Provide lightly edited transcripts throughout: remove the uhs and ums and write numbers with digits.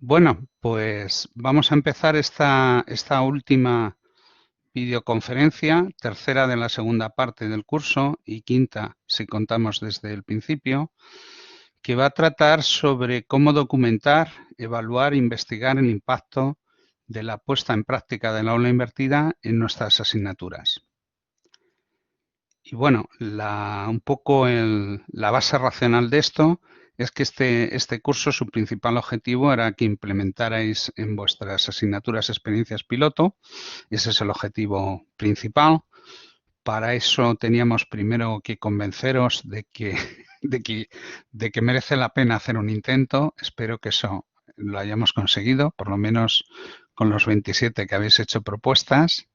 Bueno, pues vamos a empezar esta última videoconferencia, tercera de la segunda parte del curso y quinta si contamos desde el principio, que va a tratar sobre cómo documentar, evaluar e investigar el impacto de la puesta en práctica del aula invertida en nuestras asignaturas. Y bueno, un poco la base racional de esto es que este curso, su principal objetivo era que implementarais en vuestras asignaturas experiencias piloto. Ese es el objetivo principal. Para eso teníamos primero que convenceros de que, de que merece la pena hacer un intento. Espero que eso lo hayamos conseguido, por lo menos con los 27 que habéis hecho propuestas.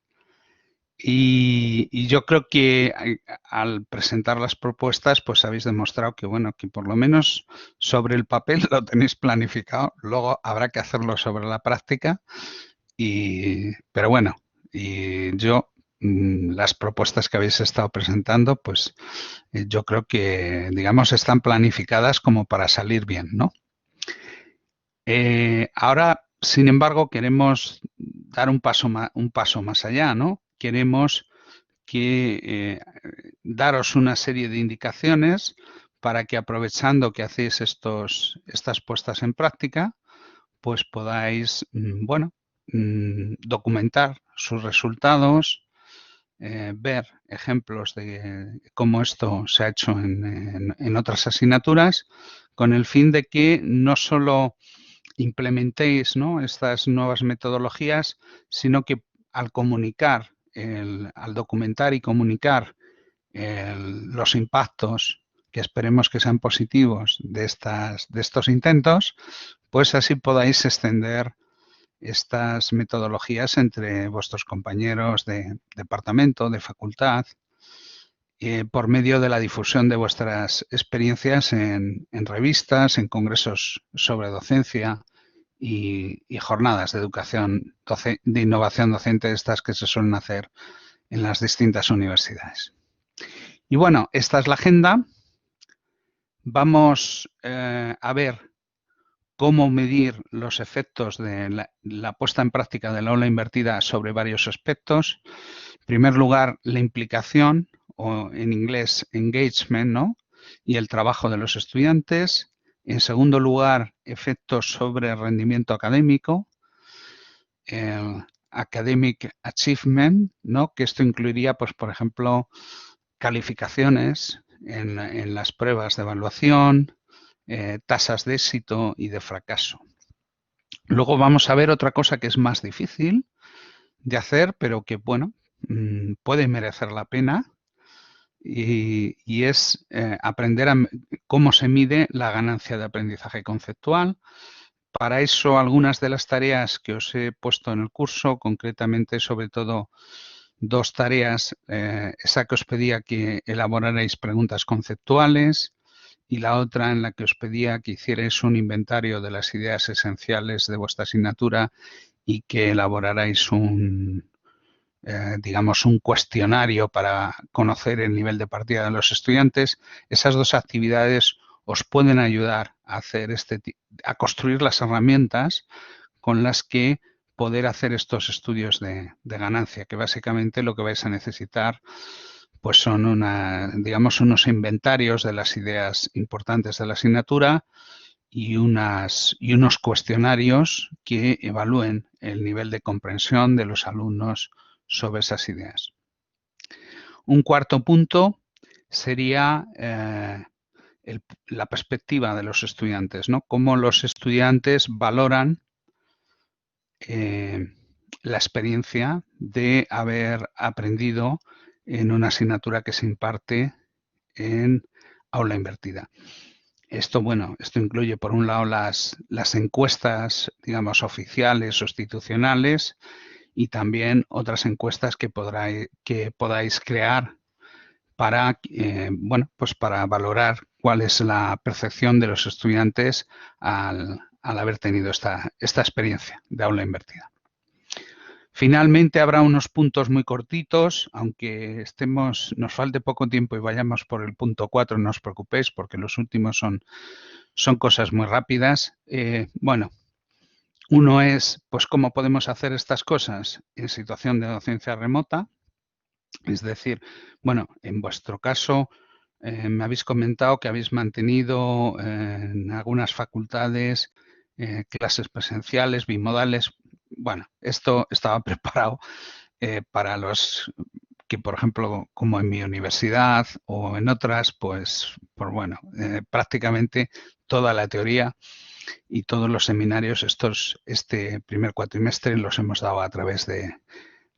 Y yo creo que al presentar las propuestas, pues habéis demostrado que, bueno, que por lo menos sobre el papel lo tenéis planificado. Luego habrá que hacerlo sobre la práctica. Pero bueno, y yo, las propuestas que habéis estado presentando, pues yo creo que, digamos, están planificadas como para salir bien, ¿no? Ahora, sin embargo, queremos dar un paso más allá, ¿no? Queremos que daros una serie de indicaciones para que aprovechando que hacéis estas puestas en práctica, pues podáis, bueno, documentar sus resultados, ver ejemplos de cómo esto se ha hecho en otras asignaturas, con el fin de que no solo implementéis, ¿no?, estas nuevas metodologías, sino que al comunicar, al documentar y comunicar los impactos que esperemos que sean positivos de estos intentos, pues así podáis extender estas metodologías entre vuestros compañeros de departamento, de facultad, por medio de la difusión de vuestras experiencias en revistas, en congresos sobre docencia y jornadas de educación, de innovación docente, estas que se suelen hacer en las distintas universidades. Y bueno, esta es la agenda. Vamos a ver cómo medir los efectos de la puesta en práctica del aula invertida sobre varios aspectos. En primer lugar, la implicación, o en inglés engagement, ¿no?, y el trabajo de los estudiantes. En segundo lugar, efectos sobre el rendimiento académico, el academic achievement, ¿no?, que esto incluiría, pues, por ejemplo, calificaciones en las pruebas de evaluación, tasas de éxito y de fracaso. Luego vamos a ver otra cosa que es más difícil de hacer, pero que, bueno, puede merecer la pena, y es aprender cómo se mide la ganancia de aprendizaje conceptual. Para eso, algunas de las tareas que os he puesto en el curso, concretamente, sobre todo, dos tareas, esa que os pedía que elaborarais preguntas conceptuales y la otra en la que os pedía que hicierais un inventario de las ideas esenciales de vuestra asignatura y que elaborarais digamos, un cuestionario para conocer el nivel de partida de los estudiantes. Esas dos actividades os pueden ayudar a hacer a construir las herramientas con las que poder hacer estos estudios de ganancia, que básicamente lo que vais a necesitar, pues son digamos, unos inventarios de las ideas importantes de la asignatura y unos cuestionarios que evalúen el nivel de comprensión de los alumnos sobre esas ideas. Un cuarto punto sería la perspectiva de los estudiantes, ¿no? Cómo los estudiantes valoran la experiencia de haber aprendido en una asignatura que se imparte en aula invertida. Esto, bueno, esto incluye, por un lado, las encuestas, digamos, oficiales o institucionales, y también otras encuestas que podáis crear para, bueno, pues para valorar cuál es la percepción de los estudiantes al haber tenido esta experiencia de aula invertida. Finalmente, habrá unos puntos muy cortitos, aunque nos falte poco tiempo y vayamos por el punto 4, no os preocupéis, porque los últimos son cosas muy rápidas. Bueno, Uno es, pues, cómo podemos hacer estas cosas en situación de docencia remota. Es decir, bueno, en vuestro caso, me habéis comentado que habéis mantenido en algunas facultades clases presenciales, bimodales. Bueno, esto estaba preparado para los que, por ejemplo, como en mi universidad o en otras, pues bueno, prácticamente toda la teoría y todos los seminarios este primer cuatrimestre los hemos dado a través de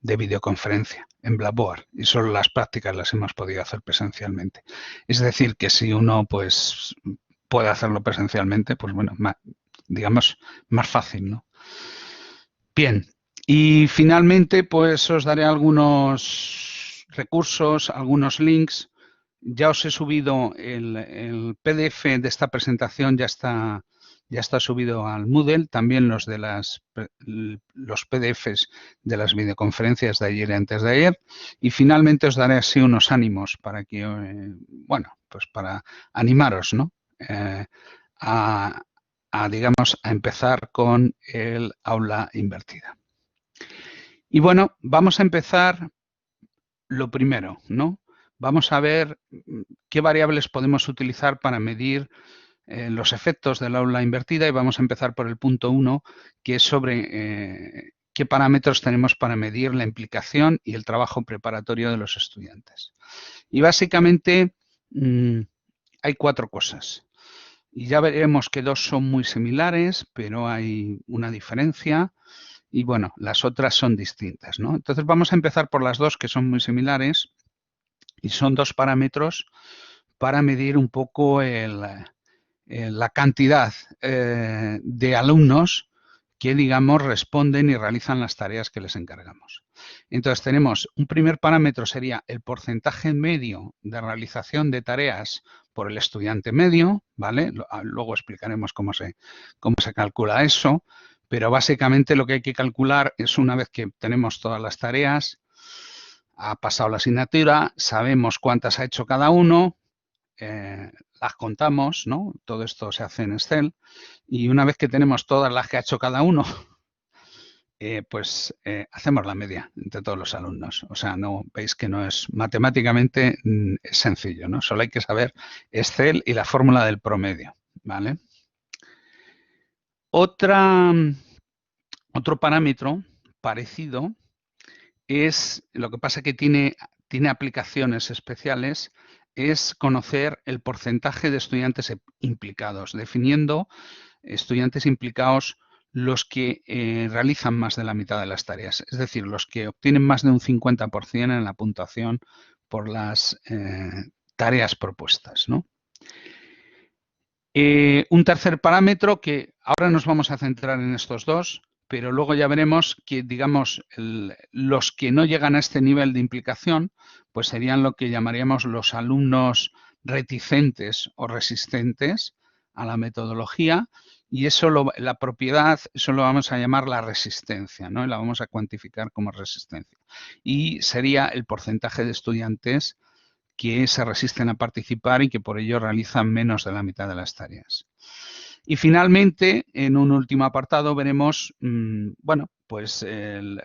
videoconferencia en Blackboard y solo las prácticas las hemos podido hacer presencialmente. Es decir, que si uno pues puede hacerlo presencialmente, pues bueno, digamos, más fácil, ¿no? Bien, y finalmente pues os daré algunos recursos, algunos links. Ya os he subido el PDF de esta presentación, ya está subido al Moodle, también los PDFs de las videoconferencias de ayer y antes de ayer. Y finalmente os daré así unos ánimos para que, bueno, pues para animaros, ¿no? A, digamos, a empezar con el aula invertida. Y bueno, vamos a empezar lo primero, ¿no? Vamos a ver qué variables podemos utilizar para medir los efectos del aula invertida y vamos a empezar por el punto 1, que es sobre qué parámetros tenemos para medir la implicación y el trabajo preparatorio de los estudiantes. Y básicamente hay 4 cosas. Y ya veremos que 2 son muy similares, pero hay una diferencia. Y bueno, las otras son distintas, ¿no? Entonces vamos a empezar por las 2 que son muy similares y son 2 parámetros para medir un poco la cantidad de alumnos que, digamos, responden y realizan las tareas que les encargamos. Entonces tenemos un primer parámetro, sería el porcentaje medio de realización de tareas por el estudiante medio, ¿vale? Luego explicaremos cómo se calcula eso, pero básicamente lo que hay que calcular es, una vez que tenemos todas las tareas, ha pasado la asignatura, sabemos cuántas ha hecho cada uno, las contamos, ¿no? Todo esto se hace en Excel y una vez que tenemos todas las que ha hecho cada uno, hacemos la media entre todos los alumnos. O sea, no veis que no es matemáticamente es sencillo, ¿no? Solo hay que saber Excel y la fórmula del promedio, ¿vale? Otro parámetro parecido es, lo que pasa que tiene aplicaciones especiales, es conocer el porcentaje de estudiantes implicados, definiendo estudiantes implicados los que realizan más de la mitad de las tareas, es decir, los que obtienen más de un 50% en la puntuación por las tareas propuestas, ¿no? Un tercer parámetro que ahora nos vamos a centrar en estos dos, pero luego ya veremos que, digamos, los que no llegan a este nivel de implicación, pues serían lo que llamaríamos los alumnos reticentes o resistentes a la metodología, y eso, la propiedad, eso lo vamos a llamar la resistencia, ¿no? Y la vamos a cuantificar como resistencia. Y sería el porcentaje de estudiantes que se resisten a participar y que por ello realizan menos de la mitad de las tareas. Y finalmente, en un último apartado, veremos, bueno, pues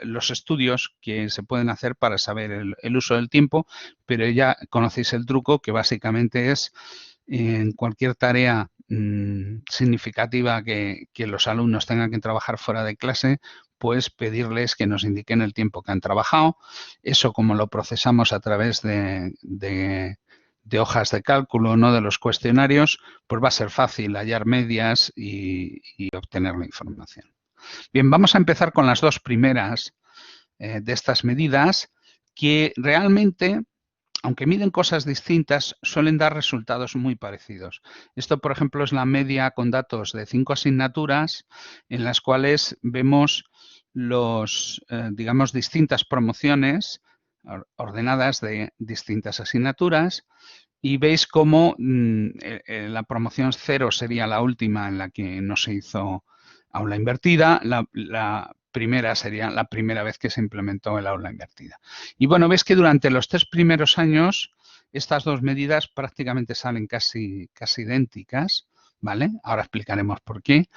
los estudios que se pueden hacer para saber el uso del tiempo, pero ya conocéis el truco, que básicamente es en cualquier tarea significativa que los alumnos tengan que trabajar fuera de clase, pues pedirles que nos indiquen el tiempo que han trabajado. Eso, como lo procesamos a través de hojas de cálculo, no de los cuestionarios, pues va a ser fácil hallar medias y obtener la información. Bien, vamos a empezar con las 2 primeras de estas medidas, que realmente, aunque miden cosas distintas, suelen dar resultados muy parecidos. Esto, por ejemplo, es la media con datos de 5 asignaturas en las cuales vemos digamos, distintas promociones ordenadas de distintas asignaturas y veis cómo la promoción 0 sería la última en la que no se hizo aula invertida, la primera sería la primera vez que se implementó el aula invertida. Y bueno, veis que durante los 3 primeros años estas 2 medidas prácticamente salen casi idénticas, ¿vale? Ahora explicaremos por qué.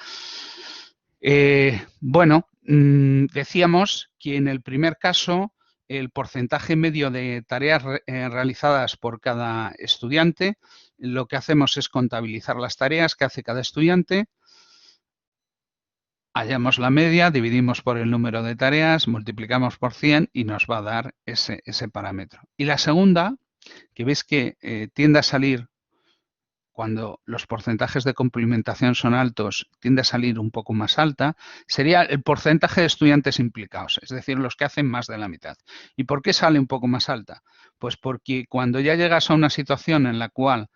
Bueno, decíamos que en el primer caso el porcentaje medio de tareas realizadas por cada estudiante, lo que hacemos es contabilizar las tareas que hace cada estudiante, hallamos la media, dividimos por el número de tareas, multiplicamos por 100 y nos va a dar ese parámetro. Y la segunda, que ves que tiende a salir cuando los porcentajes de complementación son altos, tiende a salir un poco más alta, sería el porcentaje de estudiantes implicados, es decir, los que hacen más de la mitad. ¿Y por qué sale un poco más alta? Pues porque cuando ya llegas a una situación en la cual,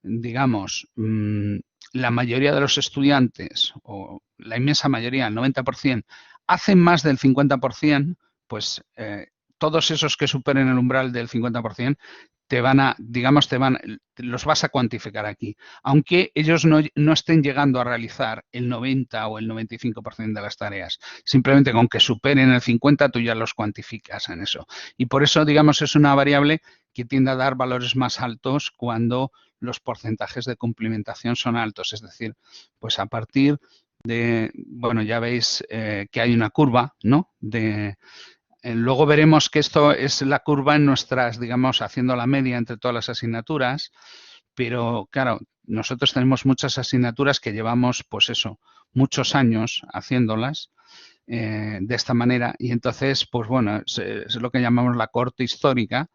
digamos, la mayoría de los estudiantes, o la inmensa mayoría, el 90%, hacen más del 50%, pues todos esos que superen el umbral del 50%, los vas a cuantificar aquí. Aunque ellos no estén llegando a realizar el 90 o el 95% de las tareas. Simplemente con que superen el 50, tú ya los cuantificas en eso. Y por eso, digamos, es una variable que tiende a dar valores más altos cuando los porcentajes de complementación son altos. Es decir, pues a partir de, bueno, ya veis que hay una curva, ¿no? Luego veremos que esto es la curva en nuestras, digamos, haciendo la media entre todas las asignaturas, pero claro, nosotros tenemos muchas asignaturas que llevamos, pues eso, muchos años haciéndolas de esta manera y entonces, pues bueno, es lo que llamamos la corte histórica,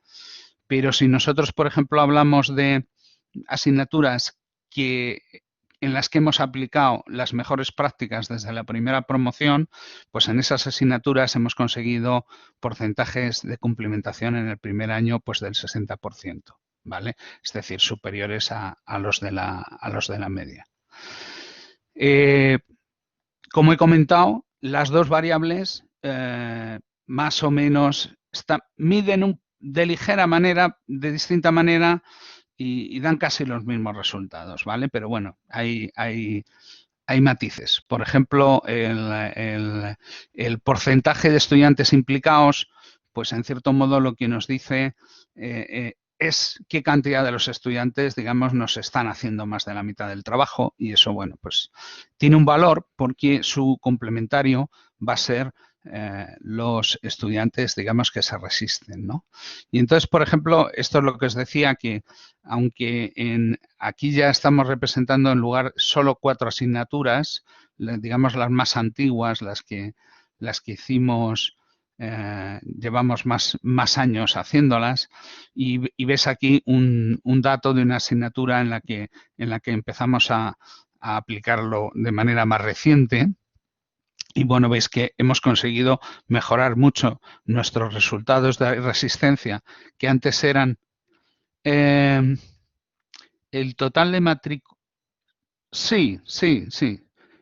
pero si nosotros, por ejemplo, hablamos de asignaturas en las que hemos aplicado las mejores prácticas desde la primera promoción, pues en esas asignaturas hemos conseguido porcentajes de complementación en el primer año pues del 60%, ¿vale? Es decir, superiores a los de la media. Como he comentado, las dos variables más o menos miden de ligera manera, de distinta manera, y dan casi los mismos resultados, ¿vale? Pero bueno, hay matices. Por ejemplo, el porcentaje de estudiantes implicados, pues en cierto modo lo que nos dice es qué cantidad de los estudiantes, digamos, nos están haciendo más de la mitad del trabajo y eso, bueno, pues tiene un valor porque su complementario va a ser los estudiantes, digamos, que se resisten, ¿no? Y entonces, por ejemplo, esto es lo que os decía, que aunque aquí ya estamos representando en lugar solo 4 asignaturas, digamos las más antiguas, las que hicimos, llevamos más años haciéndolas, y ves aquí un dato de una asignatura en la que empezamos a aplicarlo de manera más reciente. Y bueno, veis que hemos conseguido mejorar mucho nuestros resultados de resistencia, que antes eran el total de matrícula. Sí.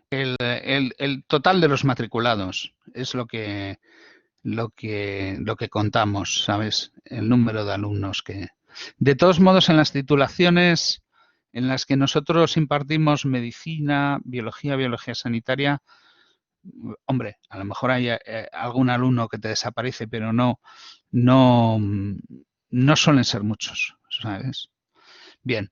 El total de los matriculados es lo que contamos, ¿sabes? El número de alumnos que. De todos modos, en las titulaciones en las que nosotros impartimos medicina, biología sanitaria, hombre, a lo mejor hay algún alumno que te desaparece, pero no suelen ser muchos, ¿sabes? Bien.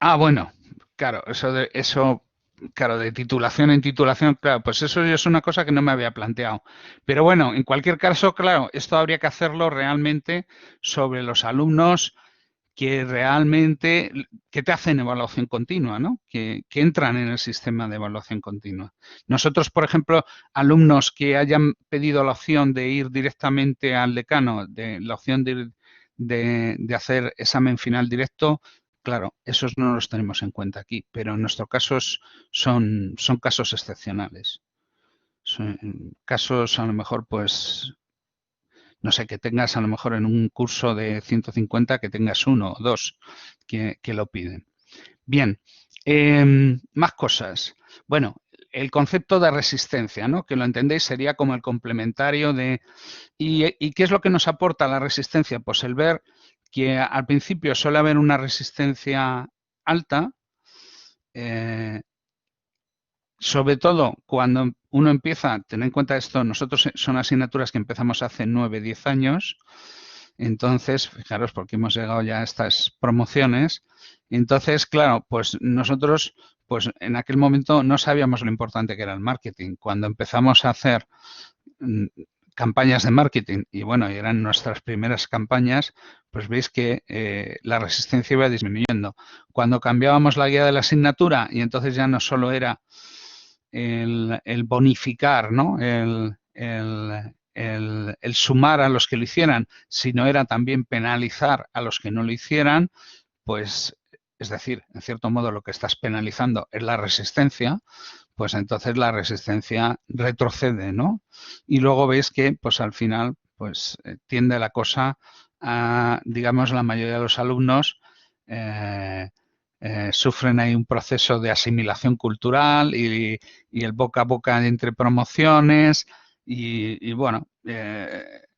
Bueno, claro, claro, de titulación en titulación, claro, pues eso es una cosa que no me había planteado. Pero bueno, en cualquier caso, claro, esto habría que hacerlo realmente sobre los alumnos que realmente que te hacen evaluación continua, ¿no? Que entran en el sistema de evaluación continua. Nosotros, por ejemplo, alumnos que hayan pedido la opción de ir directamente al decano, de la opción de hacer examen final directo, claro, esos no los tenemos en cuenta aquí, pero en nuestro caso son casos excepcionales. Son casos a lo mejor, pues, no sé, que tengas a lo mejor en un curso de 150 que tengas 1 o 2 que lo piden. Bien, más cosas. Bueno, el concepto de resistencia, ¿no? Que lo entendéis, sería como el complementario de. ¿Y qué es lo que nos aporta la resistencia? Pues el ver que al principio suele haber una resistencia alta, sobre todo cuando uno empieza, tener en cuenta esto, nosotros son asignaturas que empezamos hace 9, 10 años, entonces, fijaros, porque hemos llegado ya a estas promociones, Entonces, claro, pues nosotros pues en aquel momento no sabíamos lo importante que era el marketing. Cuando empezamos a hacer mm, campañas de marketing y bueno, eran nuestras primeras campañas, pues veis que la resistencia iba disminuyendo. Cuando cambiábamos la guía de la asignatura y entonces ya no solo era el bonificar, ¿no? El sumar a los que lo hicieran, sino era también penalizar a los que no lo hicieran, pues es decir, en cierto modo lo que estás penalizando es la resistencia, pues entonces la resistencia retrocede, ¿no? Y luego veis que, pues al final, pues tiende la cosa a, digamos, la mayoría de los alumnos sufren ahí un proceso de asimilación cultural y el boca a boca entre promociones y bueno,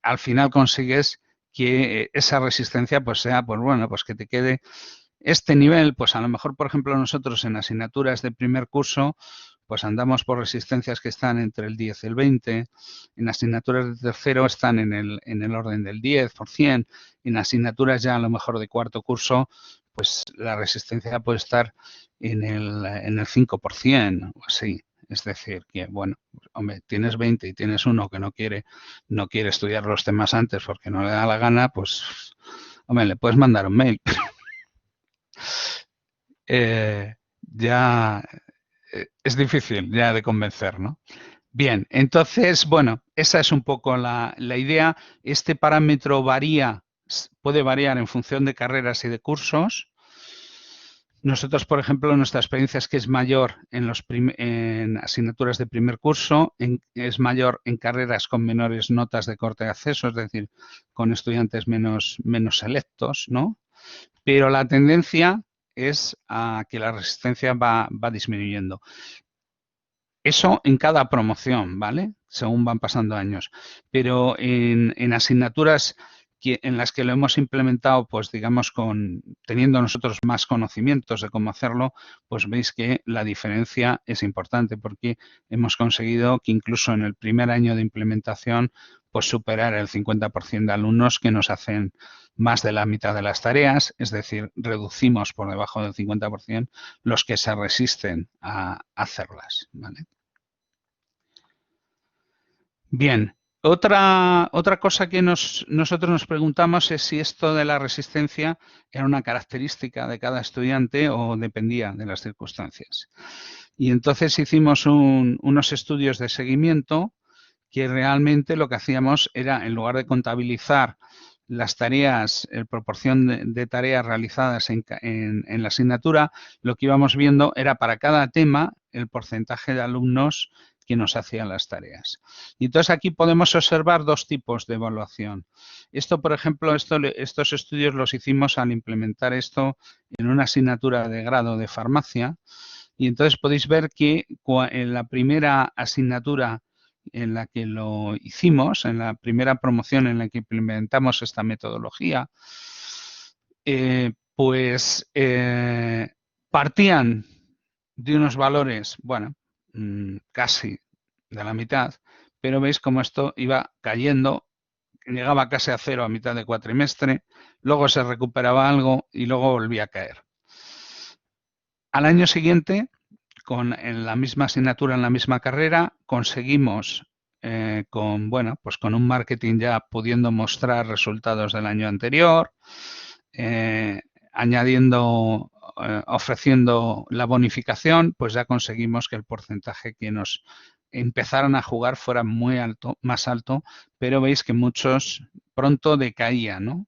al final consigues que esa resistencia pues sea, pues bueno, pues que te quede este nivel, pues a lo mejor, por ejemplo, nosotros en asignaturas de primer curso, pues andamos por resistencias que están entre el 10 y el 20, en asignaturas de tercero están en el orden del 10%, en asignaturas ya a lo mejor de cuarto curso, pues la resistencia puede estar en el 5% o así. Es decir, que bueno, hombre, tienes 20 y tienes uno que no quiere estudiar los temas antes porque no le da la gana, pues, hombre, le puedes mandar un mail. Ya es difícil ya de convencer, ¿no? Bien, entonces, bueno, esa es un poco la idea. Este parámetro puede variar en función de carreras y de cursos. Nosotros, por ejemplo, nuestra experiencia es que es mayor en asignaturas de primer curso, es mayor en carreras con menores notas de corte de acceso, es decir, con estudiantes menos selectos, ¿no? Pero la tendencia es a que la resistencia va disminuyendo. Eso en cada promoción, ¿vale? Según van pasando años. Pero en asignaturas en las que lo hemos implementado, pues digamos, teniendo nosotros más conocimientos de cómo hacerlo, pues veis que la diferencia es importante porque hemos conseguido que incluso en el primer año de implementación, pues superar el 50% de alumnos que nos hacen más de la mitad de las tareas, es decir, reducimos por debajo del 50% los que se resisten a hacerlas, ¿vale? Bien, otra cosa que nosotros nos preguntamos es si esto de la resistencia era una característica de cada estudiante o dependía de las circunstancias. Y entonces hicimos unos estudios de seguimiento que realmente lo que hacíamos era, en lugar de contabilizar las tareas, en proporción de tareas realizadas en la asignatura, lo que íbamos viendo era para cada tema el porcentaje de alumnos que nos hacían las tareas. Y entonces aquí podemos observar dos tipos de evaluación. Esto, por ejemplo, estos estudios los hicimos al implementar esto en una asignatura de grado de farmacia. Y entonces podéis ver que en la primera asignatura en la que lo hicimos, en la primera promoción en la que implementamos esta metodología, pues partían de unos valores, bueno, casi de la mitad, pero veis cómo esto iba cayendo, llegaba casi a cero a mitad de cuatrimestre, luego se recuperaba algo y luego volvía a caer. Al año siguiente, en la misma asignatura, en la misma carrera, conseguimos pues con un marketing ya pudiendo mostrar resultados del año anterior, añadiendo, ofreciendo la bonificación, pues ya conseguimos que el porcentaje que nos empezaran a jugar fuera muy alto, más alto, pero veis que muchos pronto decaían, ¿no?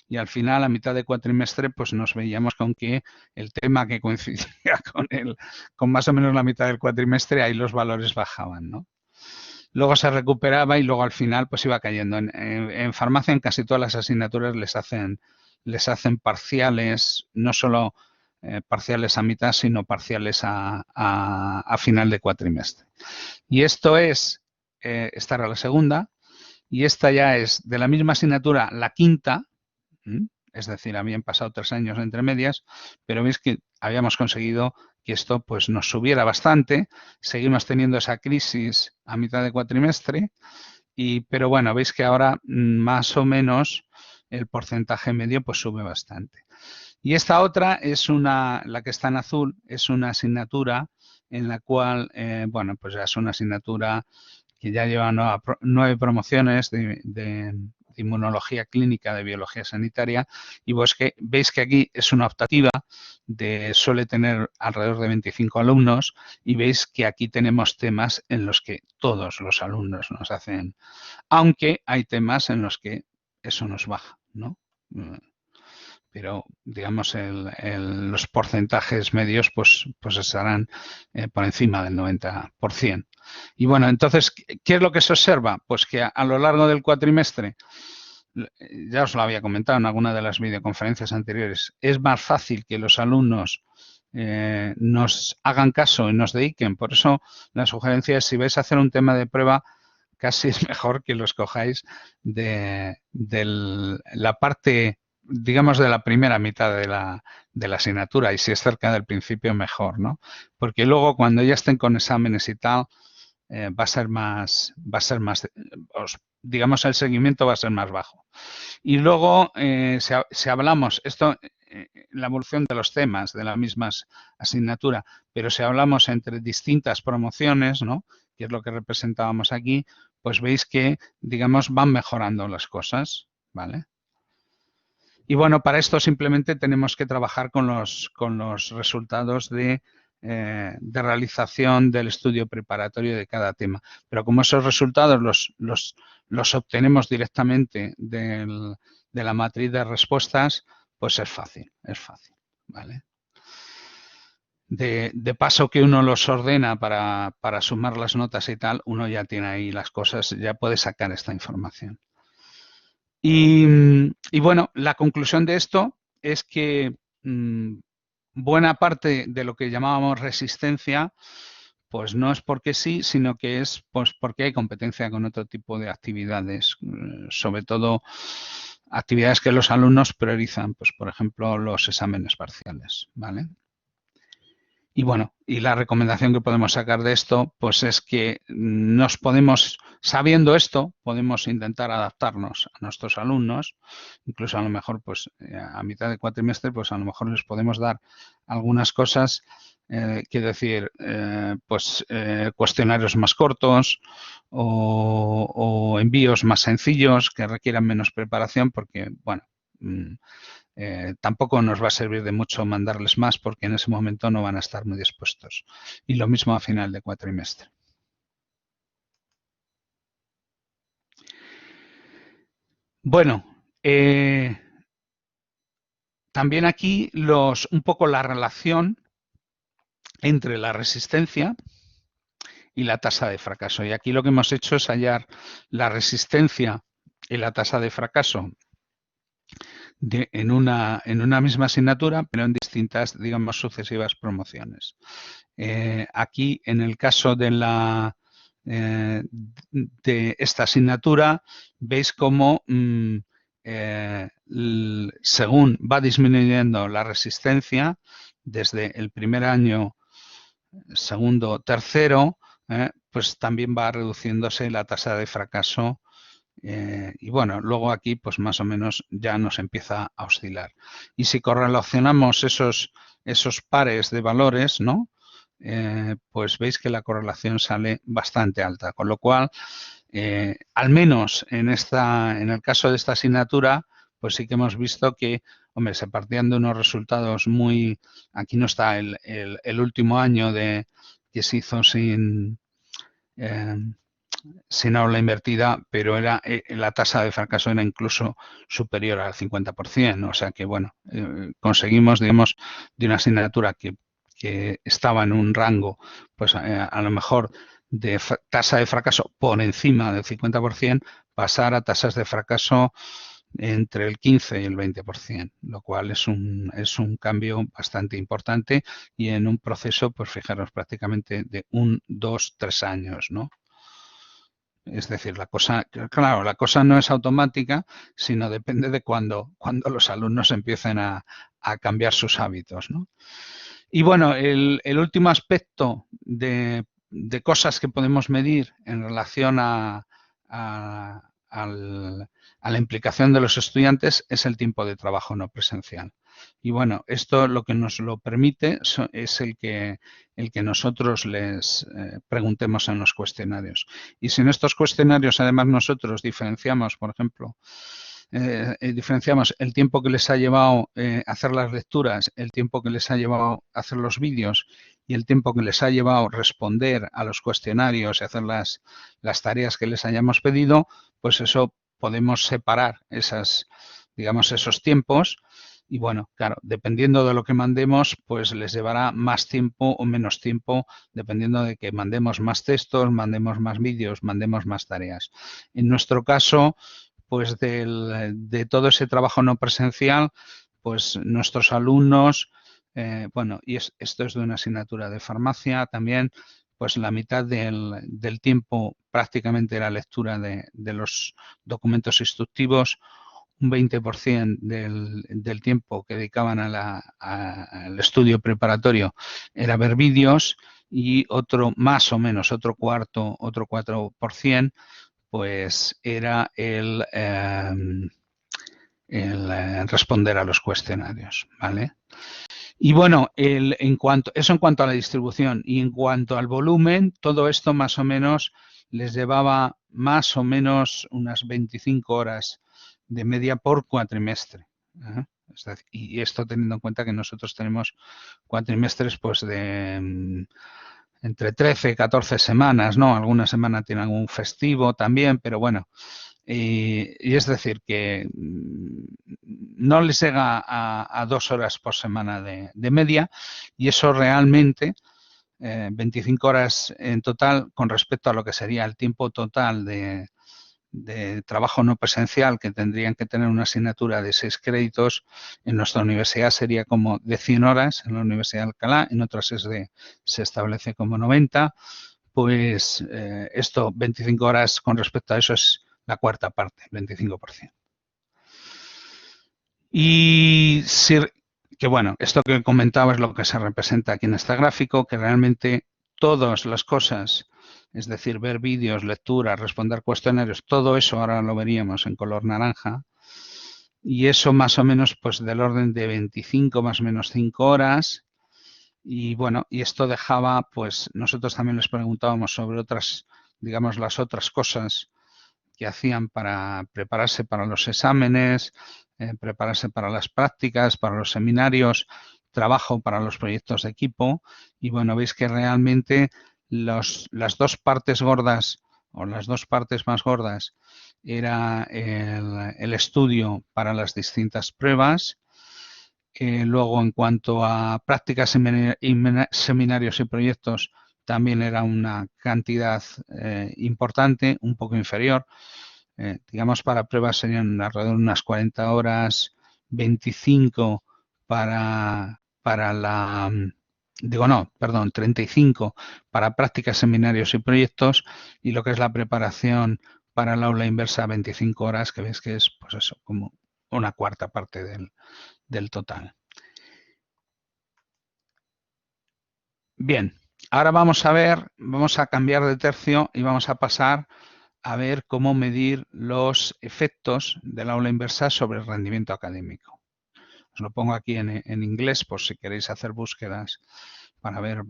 Y al final, a mitad de cuatrimestre, pues nos veíamos con que el tema que coincidía con más o menos la mitad del cuatrimestre, ahí los valores bajaban, ¿no? Luego se recuperaba y luego al final pues iba cayendo. En farmacia en casi todas las asignaturas les hacen parciales, no solo parciales a mitad, sino parciales a final de cuatrimestre. Y esto esta era la segunda, y esta ya es de la misma asignatura la quinta, es decir, habían pasado 3 años entre medias, pero veis que habíamos conseguido que esto pues nos subiera bastante. Seguimos teniendo esa crisis a mitad de cuatrimestre, pero bueno, veis que ahora más o menos el porcentaje medio pues sube bastante. Y esta otra es la que está en azul, es una asignatura en la cual, bueno, pues ya es una asignatura que ya lleva 9 promociones de inmunología clínica, de biología sanitaria, y veis que aquí es una optativa, suele tener alrededor de 25 alumnos, y veis que aquí tenemos temas en los que todos los alumnos nos hacen, aunque hay temas en los que eso nos baja, ¿no? Pero digamos los porcentajes medios pues estarán por encima del 90%. Y bueno, entonces, ¿qué es lo que se observa? Pues que a lo largo del cuatrimestre, ya os lo había comentado en alguna de las videoconferencias anteriores, es más fácil que los alumnos nos hagan caso y nos dediquen. Por eso la sugerencia es, si vais a hacer un tema de prueba, casi es mejor que lo escojáis de la parte, digamos, de la primera mitad de la asignatura, y si es cerca del principio, mejor, ¿no? Porque luego, cuando ya estén con exámenes y tal, va a ser más, digamos, el seguimiento va a ser más bajo. Y luego, si hablamos, la evolución de los temas de la misma asignatura, pero si hablamos entre distintas promociones, ¿no?, que es lo que representábamos aquí, pues veis que, digamos, van mejorando las cosas, ¿vale? Y bueno, para esto simplemente tenemos que trabajar con los resultados de realización del estudio preparatorio de cada tema. Pero como esos resultados los obtenemos directamente de la matriz de respuestas, pues es fácil, ¿vale? De paso que uno los ordena para sumar las notas y tal, uno ya tiene ahí las cosas, ya puede sacar esta información. Y bueno, la conclusión de esto es que buena parte de lo que llamábamos resistencia, pues no es porque sí, sino que es pues porque hay competencia con otro tipo de actividades, sobre todo actividades que los alumnos priorizan, pues por ejemplo los exámenes parciales, ¿vale? Y bueno, y la recomendación que podemos sacar de esto, pues es que sabiendo esto, podemos intentar adaptarnos a nuestros alumnos, incluso a lo mejor, pues a mitad de cuatrimestre, pues a lo mejor les podemos dar algunas cosas, quiero decir, cuestionarios más cortos o envíos más sencillos que requieran menos preparación, porque, bueno, tampoco nos va a servir de mucho mandarles más, porque en ese momento no van a estar muy dispuestos. Y lo mismo a final de cuatrimestre. Bueno, también aquí un poco la relación entre la resistencia y la tasa de fracaso. Y aquí lo que hemos hecho es hallar la resistencia y la tasa de fracaso en una misma asignatura, pero en distintas, digamos, sucesivas promociones. Aquí, en el caso de esta asignatura, veis cómo según va disminuyendo la resistencia desde el primer año, segundo, tercero, pues también va reduciéndose la tasa de fracaso. Y bueno, luego aquí pues más o menos ya nos empieza a oscilar. Y si correlacionamos esos pares de valores, ¿no? Pues veis que la correlación sale bastante alta, con lo cual, al menos en el caso de esta asignatura, pues sí que hemos visto que, hombre, se partían de unos resultados aquí no está el último año que se hizo sin aula invertida, pero la tasa de fracaso era incluso superior al 50%, o sea que, bueno, conseguimos, digamos, de una asignatura que estaba en un rango, pues a lo mejor de tasa de fracaso por encima del 50%, pasar a tasas de fracaso entre el 15 y el 20%, lo cual es un cambio bastante importante y en un proceso, pues fijaros, prácticamente de 1, 2, 3 años, ¿no? Es decir, la cosa no es automática, sino depende de cuando los alumnos empiecen a cambiar sus hábitos, ¿no? Y bueno, el último aspecto de cosas que podemos medir en relación a la implicación de los estudiantes es el tiempo de trabajo no presencial. Y bueno, esto lo que nos lo permite es el que nosotros les preguntemos en los cuestionarios. Y si en estos cuestionarios además nosotros diferenciamos, por ejemplo, diferenciamos el tiempo que les ha llevado hacer las lecturas, el tiempo que les ha llevado hacer los vídeos y el tiempo que les ha llevado responder a los cuestionarios y hacer las tareas que les hayamos pedido, pues eso podemos separar digamos, esos tiempos. Y bueno, claro, dependiendo de lo que mandemos, pues les llevará más tiempo o menos tiempo, dependiendo de que mandemos más textos, mandemos más vídeos, mandemos más tareas. En nuestro caso, pues de todo ese trabajo no presencial, pues nuestros alumnos, bueno, y esto es de una asignatura de farmacia también, pues la mitad del tiempo prácticamente era lectura de los documentos instructivos, un 20% del tiempo que dedicaban al estudio preparatorio era ver vídeos y otro, más o menos, otro 4%, pues era el responder a los cuestionarios, ¿vale? Y bueno, eso en cuanto a la distribución y en cuanto al volumen, todo esto más o menos les llevaba más o menos unas 25 horas de media por cuatrimestre. ¿Eh? Y esto teniendo en cuenta que nosotros tenemos cuatrimestres pues de entre 13 y 14 semanas, ¿no? Alguna semana tiene algún festivo también, pero bueno. Y es decir, que no les llega a 2 horas por semana de media y eso realmente, 25 horas en total con respecto a lo que sería el tiempo total de trabajo no presencial que tendrían que tener una asignatura de 6 créditos, en nuestra universidad sería como de 100 horas, en la Universidad de Alcalá, en otras se establece como 90, pues esto, 25 horas con respecto a eso es la cuarta parte, 25%. Y que bueno, esto que comentaba es lo que se representa aquí en este gráfico, que realmente todas las cosas, es decir, ver vídeos, lecturas, responder cuestionarios, todo eso ahora lo veríamos en color naranja. Y eso más o menos pues del orden de 25 más o menos 5 horas. Y bueno, y esto dejaba, pues nosotros también les preguntábamos sobre otras, digamos, las otras cosas que hacían para prepararse para los exámenes, prepararse para las prácticas, para los seminarios, trabajo para los proyectos de equipo. Y bueno, veis que realmente las dos partes gordas o las dos partes más gordas era el estudio para las distintas pruebas. Luego, en cuanto a prácticas, seminarios y proyectos, también era una cantidad importante, un poco inferior. Digamos, para pruebas serían alrededor de unas 40 horas, 25 para la... Digo, no, perdón, 35 para prácticas, seminarios y proyectos, y lo que es la preparación para el aula inversa, 25 horas, que ves que es, pues eso, como una cuarta parte del total. Bien, ahora vamos a cambiar de tercio y vamos a pasar a ver cómo medir los efectos del aula inversa sobre el rendimiento académico. Os lo pongo aquí en inglés por si queréis hacer búsquedas para ver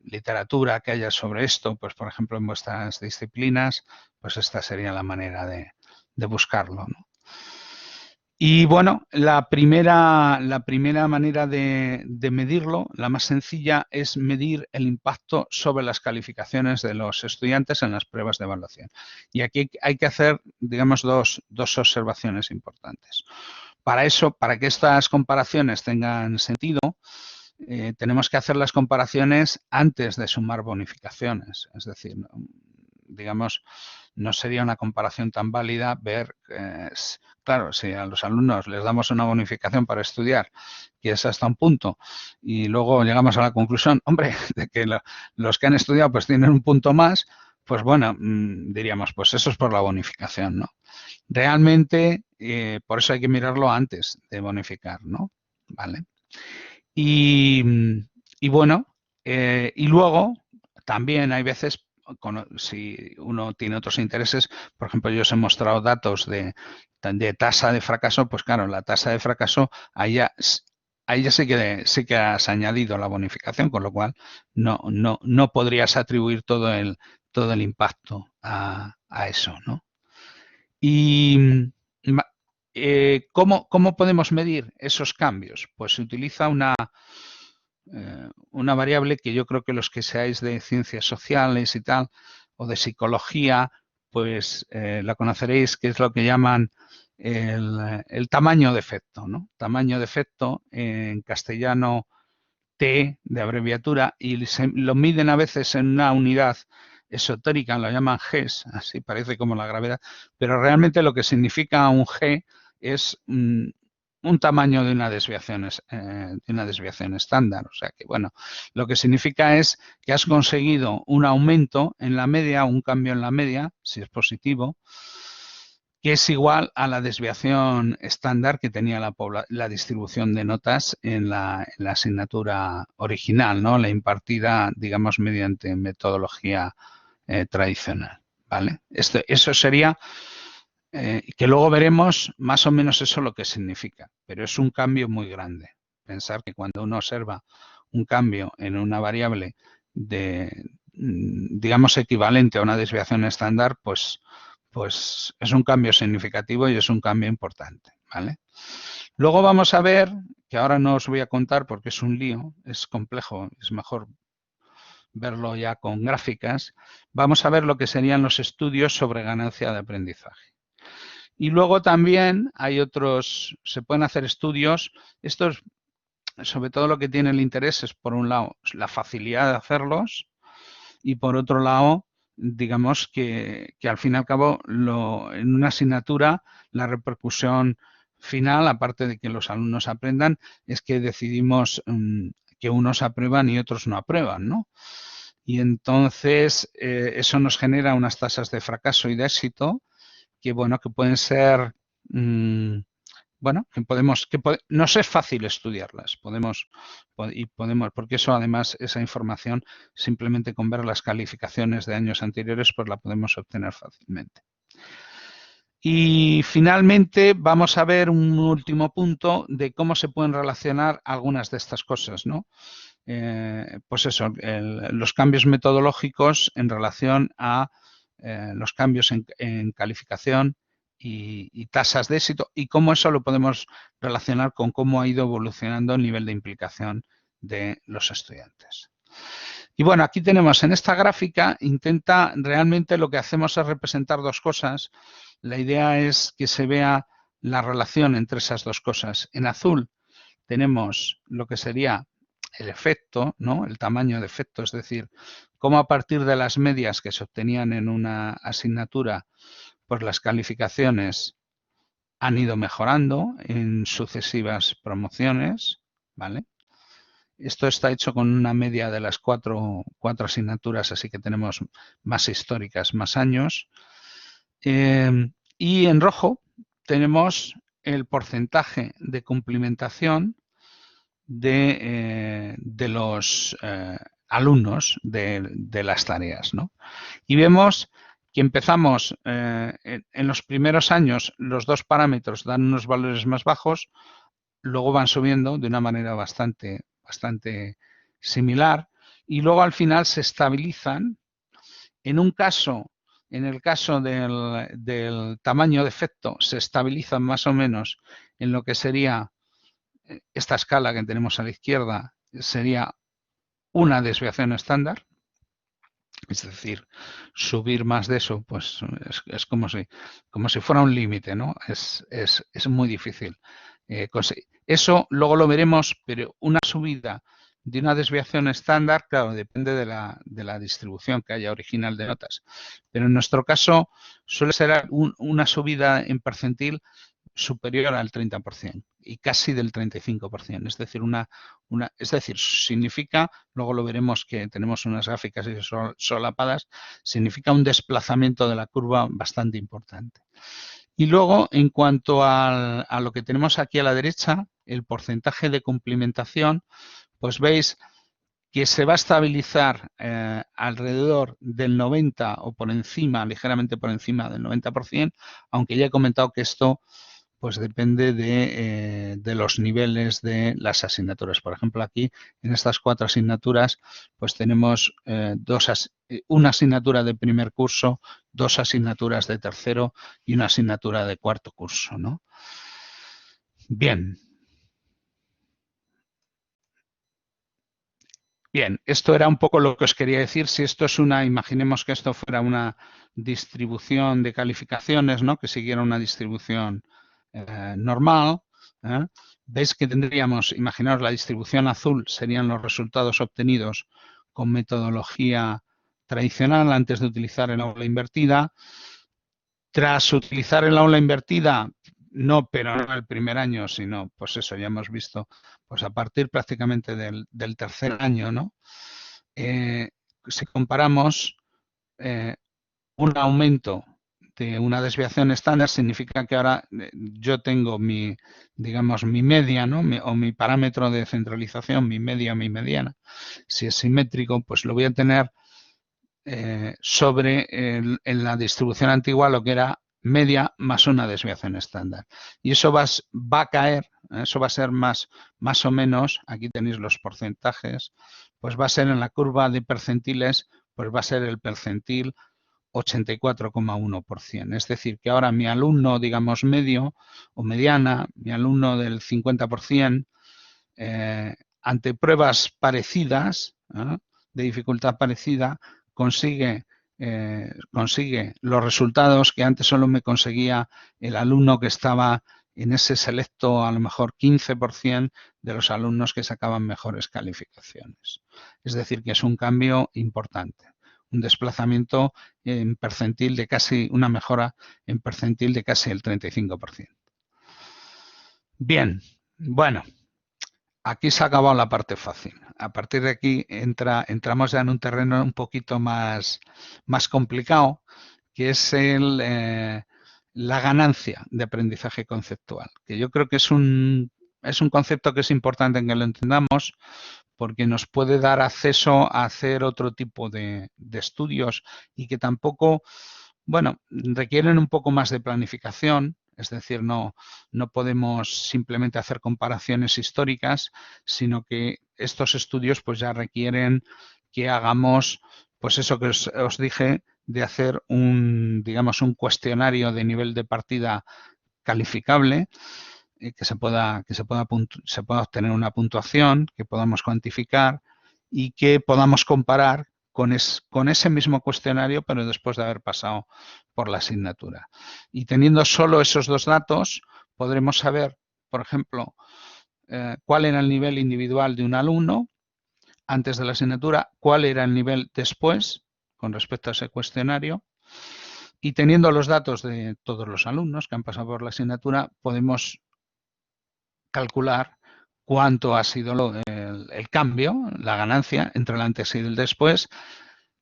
literatura que haya sobre esto, pues por ejemplo en vuestras disciplinas, pues esta sería la manera de buscarlo, ¿no? Y bueno, la primera manera de medirlo, la más sencilla, es medir el impacto sobre las calificaciones de los estudiantes en las pruebas de evaluación. Y aquí hay que hacer, digamos, dos observaciones importantes. Para eso, para que estas comparaciones tengan sentido, tenemos que hacer las comparaciones antes de sumar bonificaciones. Es decir, digamos, no sería una comparación tan válida ver, claro, si a los alumnos les damos una bonificación para estudiar y es hasta un punto y luego llegamos a la conclusión, hombre, de que los que han estudiado pues tienen un punto más, pues bueno, diríamos, pues eso es por la bonificación, ¿no? Realmente, por eso hay que mirarlo antes de bonificar, ¿no? ¿Vale? Y bueno, y luego también hay veces, si uno tiene otros intereses, por ejemplo, yo os he mostrado datos de tasa de fracaso, pues claro, la tasa de fracaso, ahí ya ahí ya sí que has añadido la bonificación, con lo cual no podrías atribuir todo el impacto a eso, ¿no? Y ¿cómo podemos medir esos cambios? Pues se utiliza una variable que yo creo que los que seáis de ciencias sociales y tal, o de psicología, pues la conoceréis, que es lo que llaman el tamaño de efecto, ¿no? Tamaño de efecto, en castellano T de abreviatura, y lo miden a veces en una unidad esotérica, lo llaman Gs, así parece como la gravedad, pero realmente lo que significa un G es un tamaño de una desviación estándar. O sea que, bueno, lo que significa es que has conseguido un aumento en la media, un cambio en la media, si es positivo, que es igual a la desviación estándar que tenía la distribución de notas en la asignatura original, ¿no? La impartida, digamos, mediante metodología tradicional, ¿vale? Eso sería, que luego veremos más o menos eso lo que significa, pero es un cambio muy grande. Pensar que cuando uno observa un cambio en una variable digamos, equivalente a una desviación estándar, pues es un cambio significativo y es un cambio importante, ¿vale? Luego vamos a ver, que ahora no os voy a contar porque es un lío, es complejo, es mejor verlo ya con gráficas. Vamos a ver lo que serían los estudios sobre ganancia de aprendizaje. Y luego también hay otros, se pueden hacer estudios, estos, sobre todo lo que tiene el interés es, por un lado, la facilidad de hacerlos, y por otro lado, digamos que al fin y al cabo, en una asignatura, la repercusión final, aparte de que los alumnos aprendan, es que decidimos que unos aprueban y otros no aprueban, ¿no? Y entonces eso nos genera unas tasas de fracaso y de éxito que, bueno, que pueden ser bueno, nos es fácil estudiarlas, porque eso además, esa información, simplemente con ver las calificaciones de años anteriores, pues la podemos obtener fácilmente. Y finalmente vamos a ver un último punto de cómo se pueden relacionar algunas de estas cosas, ¿no? Pues eso, los cambios metodológicos en relación a los cambios en calificación y tasas de éxito, y cómo eso lo podemos relacionar con cómo ha ido evolucionando el nivel de implicación de los estudiantes. Y bueno, aquí tenemos en esta gráfica, realmente lo que hacemos es representar dos cosas. La idea es que se vea la relación entre esas dos cosas. En azul tenemos lo que sería el efecto, ¿no? El tamaño de efecto, es decir, cómo a partir de las medias que se obtenían en una asignatura, pues las calificaciones han ido mejorando en sucesivas promociones, ¿vale? Esto está hecho con una media de las cuatro asignaturas, así que tenemos más históricas, más años. Y en rojo tenemos el porcentaje de cumplimentación de los alumnos de las tareas, ¿no? Y vemos que empezamos en los primeros años, los dos parámetros dan unos valores más bajos, luego van subiendo de una manera bastante similar, y luego al final se estabilizan. En el caso del tamaño de efecto, se estabilizan más o menos en lo que sería esta escala que tenemos a la izquierda, sería una desviación estándar. Es decir, subir más de eso, pues es como si fuera un límite, ¿no? Es muy difícil conseguir. Eso luego lo veremos, pero una subida de una desviación estándar, claro, depende de la distribución que haya original de notas. Pero en nuestro caso suele ser una subida en percentil superior al 30% y casi del 35%. Es decir, significa, luego lo veremos que tenemos unas gráficas solapadas, significa un desplazamiento de la curva bastante importante. Y luego, en cuanto a lo que tenemos aquí a la derecha, el porcentaje de cumplimentación, pues veis que se va a estabilizar alrededor del 90 o por encima, ligeramente por encima del 90%, aunque ya he comentado que esto pues depende de los niveles de las asignaturas. Por ejemplo, aquí en estas 4 asignaturas, pues tenemos una asignatura de primer curso, 2 asignaturas de tercero y una asignatura de cuarto curso, ¿no? Bien. Bien, esto era un poco lo que os quería decir. Si esto es imaginemos que esto fuera una distribución de calificaciones, ¿no? Que siguiera una distribución normal, ¿eh? Veis que tendríamos, imaginaos la distribución azul serían los resultados obtenidos con metodología tradicional antes de utilizar el aula invertida. Tras utilizar el aula invertida, pero no el primer año, sino, pues eso, ya hemos visto, pues a partir prácticamente del tercer año, ¿no? Si comparamos un aumento de una desviación estándar, significa que ahora yo tengo digamos, mi media, ¿no? O mi parámetro de centralización, mi media o mi mediana. Si es simétrico, pues lo voy a tener en la distribución antigua lo que era media más una desviación estándar. Y eso va a caer, eso va a ser más o menos, aquí tenéis los porcentajes, pues va a ser en la curva de percentiles, pues va a ser el percentil 84,1%. Es decir, que ahora mi alumno, digamos, medio o mediana, mi alumno del 50%, ante pruebas parecidas, de dificultad parecida, consigue los resultados que antes solo me conseguía el alumno que estaba en ese selecto, a lo mejor 15% de los alumnos que sacaban mejores calificaciones. Es decir, que es un cambio importante, un desplazamiento en percentil de casi, una mejora en percentil de casi el 35%. Bien, bueno. Aquí se ha acabado la parte fácil. A partir de aquí entramos ya en un terreno un poquito más complicado, que es la ganancia de aprendizaje conceptual, que yo creo que es un concepto que es importante en que lo entendamos, porque nos puede dar acceso a hacer otro tipo de estudios y que tampoco, bueno, requieren un poco más de planificación. Es decir, no podemos simplemente hacer comparaciones históricas, sino que estos estudios pues ya requieren que hagamos, pues eso que os dije, de hacer digamos, un cuestionario de nivel de partida calificable, que se pueda obtener una puntuación, que podamos cuantificar y que podamos comparar con ese mismo cuestionario, pero después de haber pasado por la asignatura. Y teniendo solo esos 2 datos, podremos saber, por ejemplo, cuál era el nivel individual de un alumno antes de la asignatura, cuál era el nivel después con respecto a ese cuestionario. Y teniendo los datos de todos los alumnos que han pasado por la asignatura, podemos calcular cuánto ha sido el cambio, la ganancia entre el antes y el después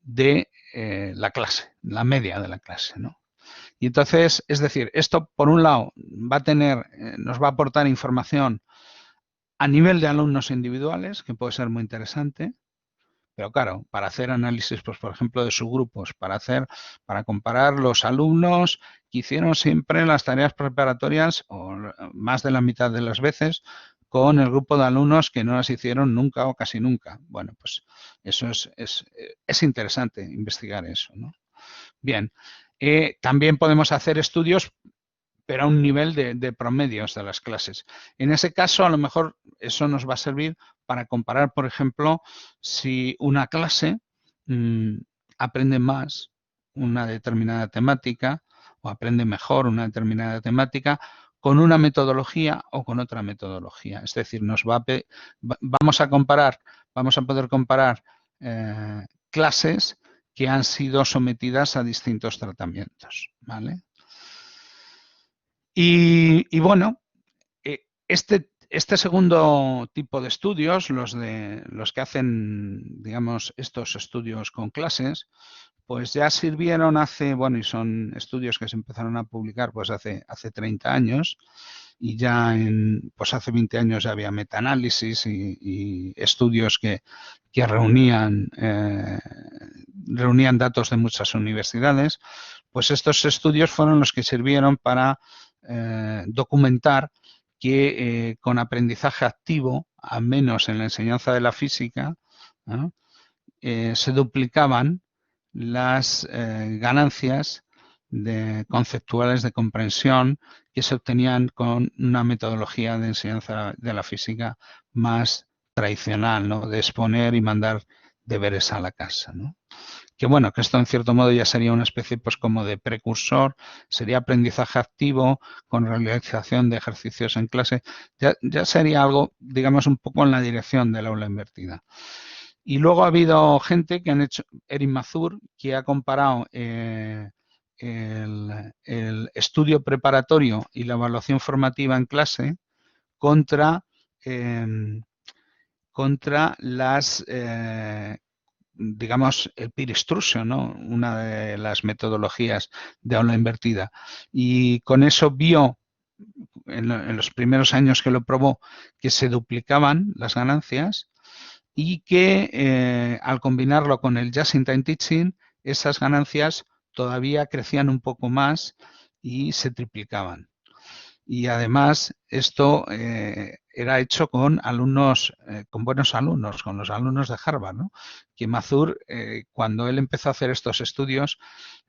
de la clase, la media de la clase, ¿no? Y entonces, es decir, esto por un lado nos va a aportar información a nivel de alumnos individuales, que puede ser muy interesante, pero claro, para hacer análisis, pues por ejemplo, de subgrupos, para comparar los alumnos que hicieron siempre las tareas preparatorias, o más de la mitad de las veces, con el grupo de alumnos que no las hicieron nunca o casi nunca. Bueno, pues eso es interesante investigar eso, ¿no? Bien, también podemos hacer estudios, pero a un nivel de promedios de las clases. En ese caso, a lo mejor eso nos va a servir para comparar, por ejemplo, si una clase aprende más una determinada temática o aprende mejor una determinada temática con una metodología o con otra metodología. Es decir, vamos a poder comparar clases que han sido sometidas a distintos tratamientos, ¿vale? Y bueno, este segundo tipo de estudios, los que hacen, digamos, estos estudios con clases, pues ya sirvieron y son estudios que se empezaron a publicar pues hace 30 años, y ya pues hace 20 años ya había metaanálisis y estudios que reunían datos de muchas universidades. Pues estos estudios fueron los que sirvieron para documentar que con aprendizaje activo, al menos en la enseñanza de la física, ¿no? Se duplicaban las ganancias conceptuales de comprensión que se obtenían con una metodología de enseñanza de la física más tradicional, ¿no? De exponer y mandar deberes a la casa, ¿no? Que bueno, que esto en cierto modo ya sería una especie pues como de precursor, sería aprendizaje activo con realización de ejercicios en clase, ya sería algo, digamos, un poco en la dirección del aula invertida. Y luego ha habido gente que han hecho, Erin Mazur, que ha comparado el estudio preparatorio y la evaluación formativa en clase contra, contra las, digamos, el peer instruction, ¿no? Una de las metodologías de aula invertida. Y con eso vio, en los primeros años que lo probó, que se duplicaban las ganancias y que al combinarlo con el Just-in-Time Teaching, esas ganancias todavía crecían un poco más y se triplicaban. Y además esto era hecho con alumnos, con buenos alumnos, con los alumnos de Harvard, ¿no? Que Mazur, cuando él empezó a hacer estos estudios,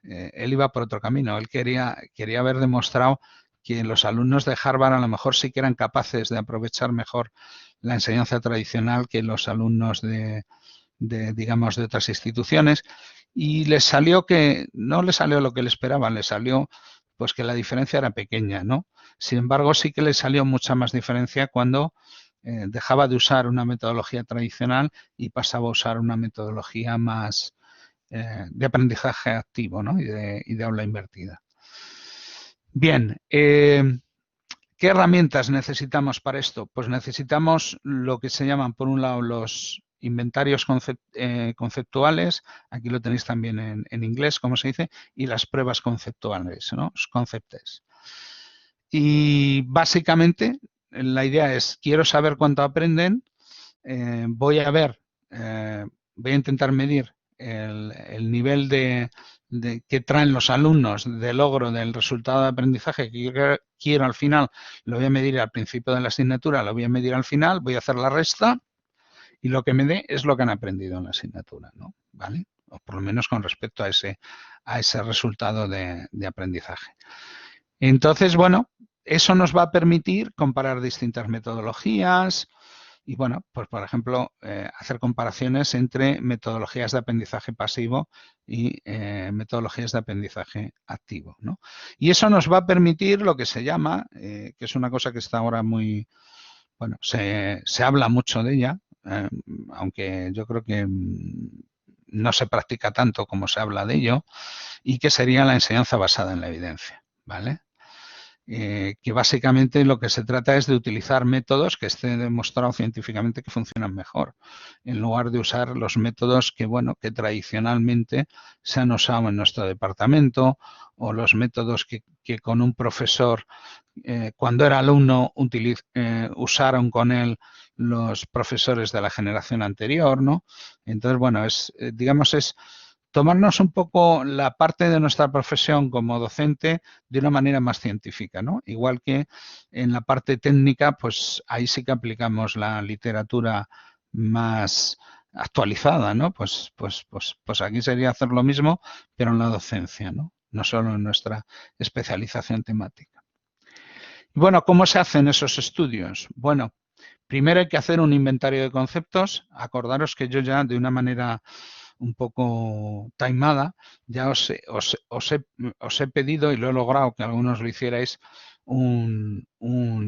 él iba por otro camino. Él quería haber demostrado que los alumnos de Harvard a lo mejor sí que eran capaces de aprovechar mejor la enseñanza tradicional que los alumnos digamos, de otras instituciones, y les salió que no le salió lo que le esperaban, le salió pues que la diferencia era pequeña, ¿no? Sin embargo, sí que le salió mucha más diferencia cuando dejaba de usar una metodología tradicional y pasaba a usar una metodología más de aprendizaje activo, ¿no? Y de aula invertida. Bien, ¿qué herramientas necesitamos para esto? Pues necesitamos lo que se llaman, por un lado, los inventarios conceptuales, aquí lo tenéis también en inglés, como se dice, y las pruebas conceptuales, ¿no? Los conceptos. Y básicamente la idea es, quiero saber cuánto aprenden, voy a intentar medir el nivel que traen los alumnos de logro del resultado de aprendizaje que quiero al final, lo voy a medir al principio de la asignatura, lo voy a medir al final, voy a hacer la resta y lo que me dé es lo que han aprendido en la asignatura, ¿no? ¿Vale? O por lo menos con respecto a ese resultado de aprendizaje. Entonces, bueno, eso nos va a permitir comparar distintas metodologías, y bueno, pues por ejemplo, hacer comparaciones entre metodologías de aprendizaje pasivo y metodologías de aprendizaje activo, ¿no? Y eso nos va a permitir lo que se llama, que es una cosa que está ahora muy, bueno, se habla mucho de ella, aunque yo creo que no se practica tanto como se habla de ello, y que sería la enseñanza basada en la evidencia, ¿vale? Que básicamente lo que se trata es de utilizar métodos que estén demostrados científicamente que funcionan mejor, en lugar de usar los métodos que, bueno, que tradicionalmente se han usado en nuestro departamento, o los métodos que con un profesor, cuando era alumno, usaron con él los profesores de la generación anterior, ¿no? Entonces, bueno, digamos, es tomarnos un poco la parte de nuestra profesión como docente de una manera más científica, ¿no? Igual que en la parte técnica, pues ahí sí que aplicamos la literatura más actualizada, ¿no? Pues aquí sería hacer lo mismo, pero en la docencia, ¿no? No solo en nuestra especialización temática. Y bueno, ¿cómo se hacen esos estudios? Bueno, primero hay que hacer un inventario de conceptos. Acordaros que yo ya de una manera un poco taimada, ya os he pedido y lo he logrado que algunos lo hicierais, un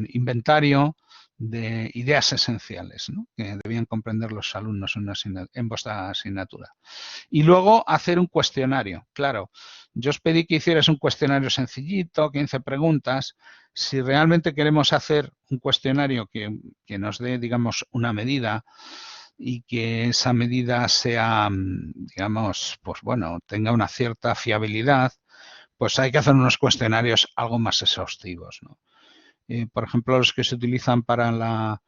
inventario de ideas esenciales, ¿no? Que debían comprender los alumnos en vuestra asignatura. Y luego hacer un cuestionario. Claro, yo os pedí que hicierais un cuestionario sencillito, 15 preguntas. Si realmente queremos hacer un cuestionario que nos dé, digamos, una medida y que esa medida sea, digamos, pues bueno, tenga una cierta fiabilidad, pues hay que hacer unos cuestionarios algo más exhaustivos, ¿no? Por ejemplo, los que se utilizan para la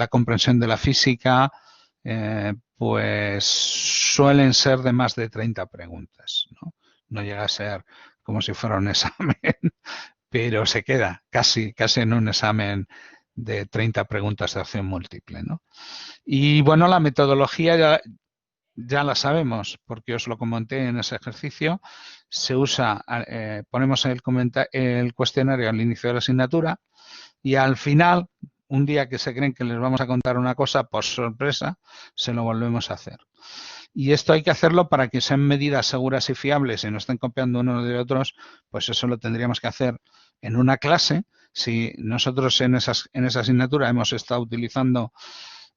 comprensión de la física, pues suelen ser de más de 30 preguntas, ¿no? No llega a ser como si fuera un examen, pero se queda casi en un examen de 30 preguntas de opción múltiple, ¿no? Y bueno, la metodología ya la sabemos, porque os lo comenté en ese ejercicio. Se usa, ponemos el cuestionario al inicio de la asignatura y al final, un día que se creen que les vamos a contar una cosa, por sorpresa, se lo volvemos a hacer. Y esto hay que hacerlo para que sean medidas seguras y fiables y no estén copiando unos de otros, pues eso lo tendríamos que hacer en una clase. Si nosotros en esa asignatura hemos estado utilizando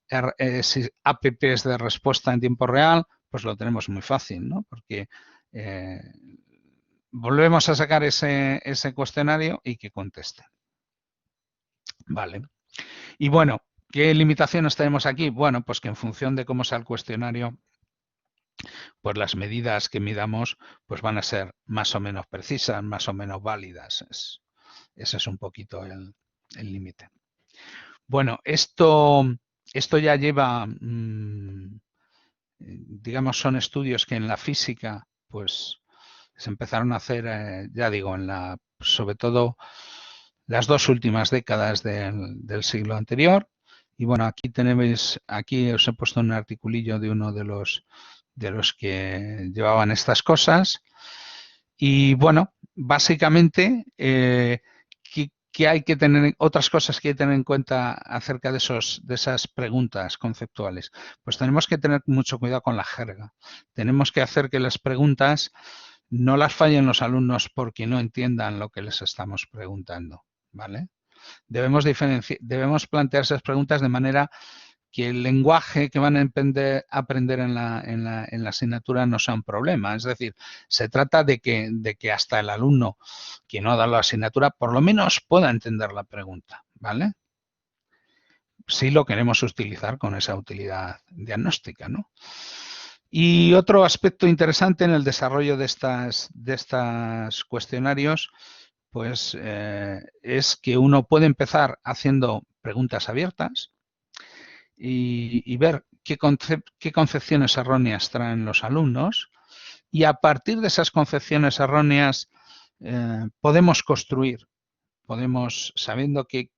apps de respuesta en tiempo real, pues lo tenemos muy fácil, ¿no? Porque volvemos a sacar ese cuestionario y que conteste. Vale. Y bueno, ¿qué limitaciones tenemos aquí? Bueno, pues que en función de cómo sea el cuestionario, pues las medidas que midamos pues van a ser más o menos precisas, más o menos válidas. Ese es un poquito el límite. Bueno, esto ya lleva, digamos, son estudios que en la física pues se empezaron a hacer, ya digo, sobre todo las 2 últimas décadas del siglo anterior. Y bueno, aquí os he puesto un articulillo de uno de los que llevaban estas cosas. Y bueno, básicamente, ¿qué hay que tener, otras cosas que hay que tener en cuenta acerca de esas preguntas conceptuales? Pues tenemos que tener mucho cuidado con la jerga. Tenemos que hacer que las preguntas no las fallen los alumnos porque no entiendan lo que les estamos preguntando, ¿vale? Debemos plantear esas preguntas de manera que el lenguaje que van a aprender en la asignatura no sea un problema. Es decir, se trata de que hasta el alumno que no ha dado la asignatura por lo menos pueda entender la pregunta, ¿vale? Si lo queremos utilizar con esa utilidad diagnóstica, ¿no? Y otro aspecto interesante en el desarrollo de estos cuestionarios pues es que uno puede empezar haciendo preguntas abiertas y ver qué concepciones erróneas traen los alumnos y a partir de esas concepciones erróneas podemos construir, sabiendo qué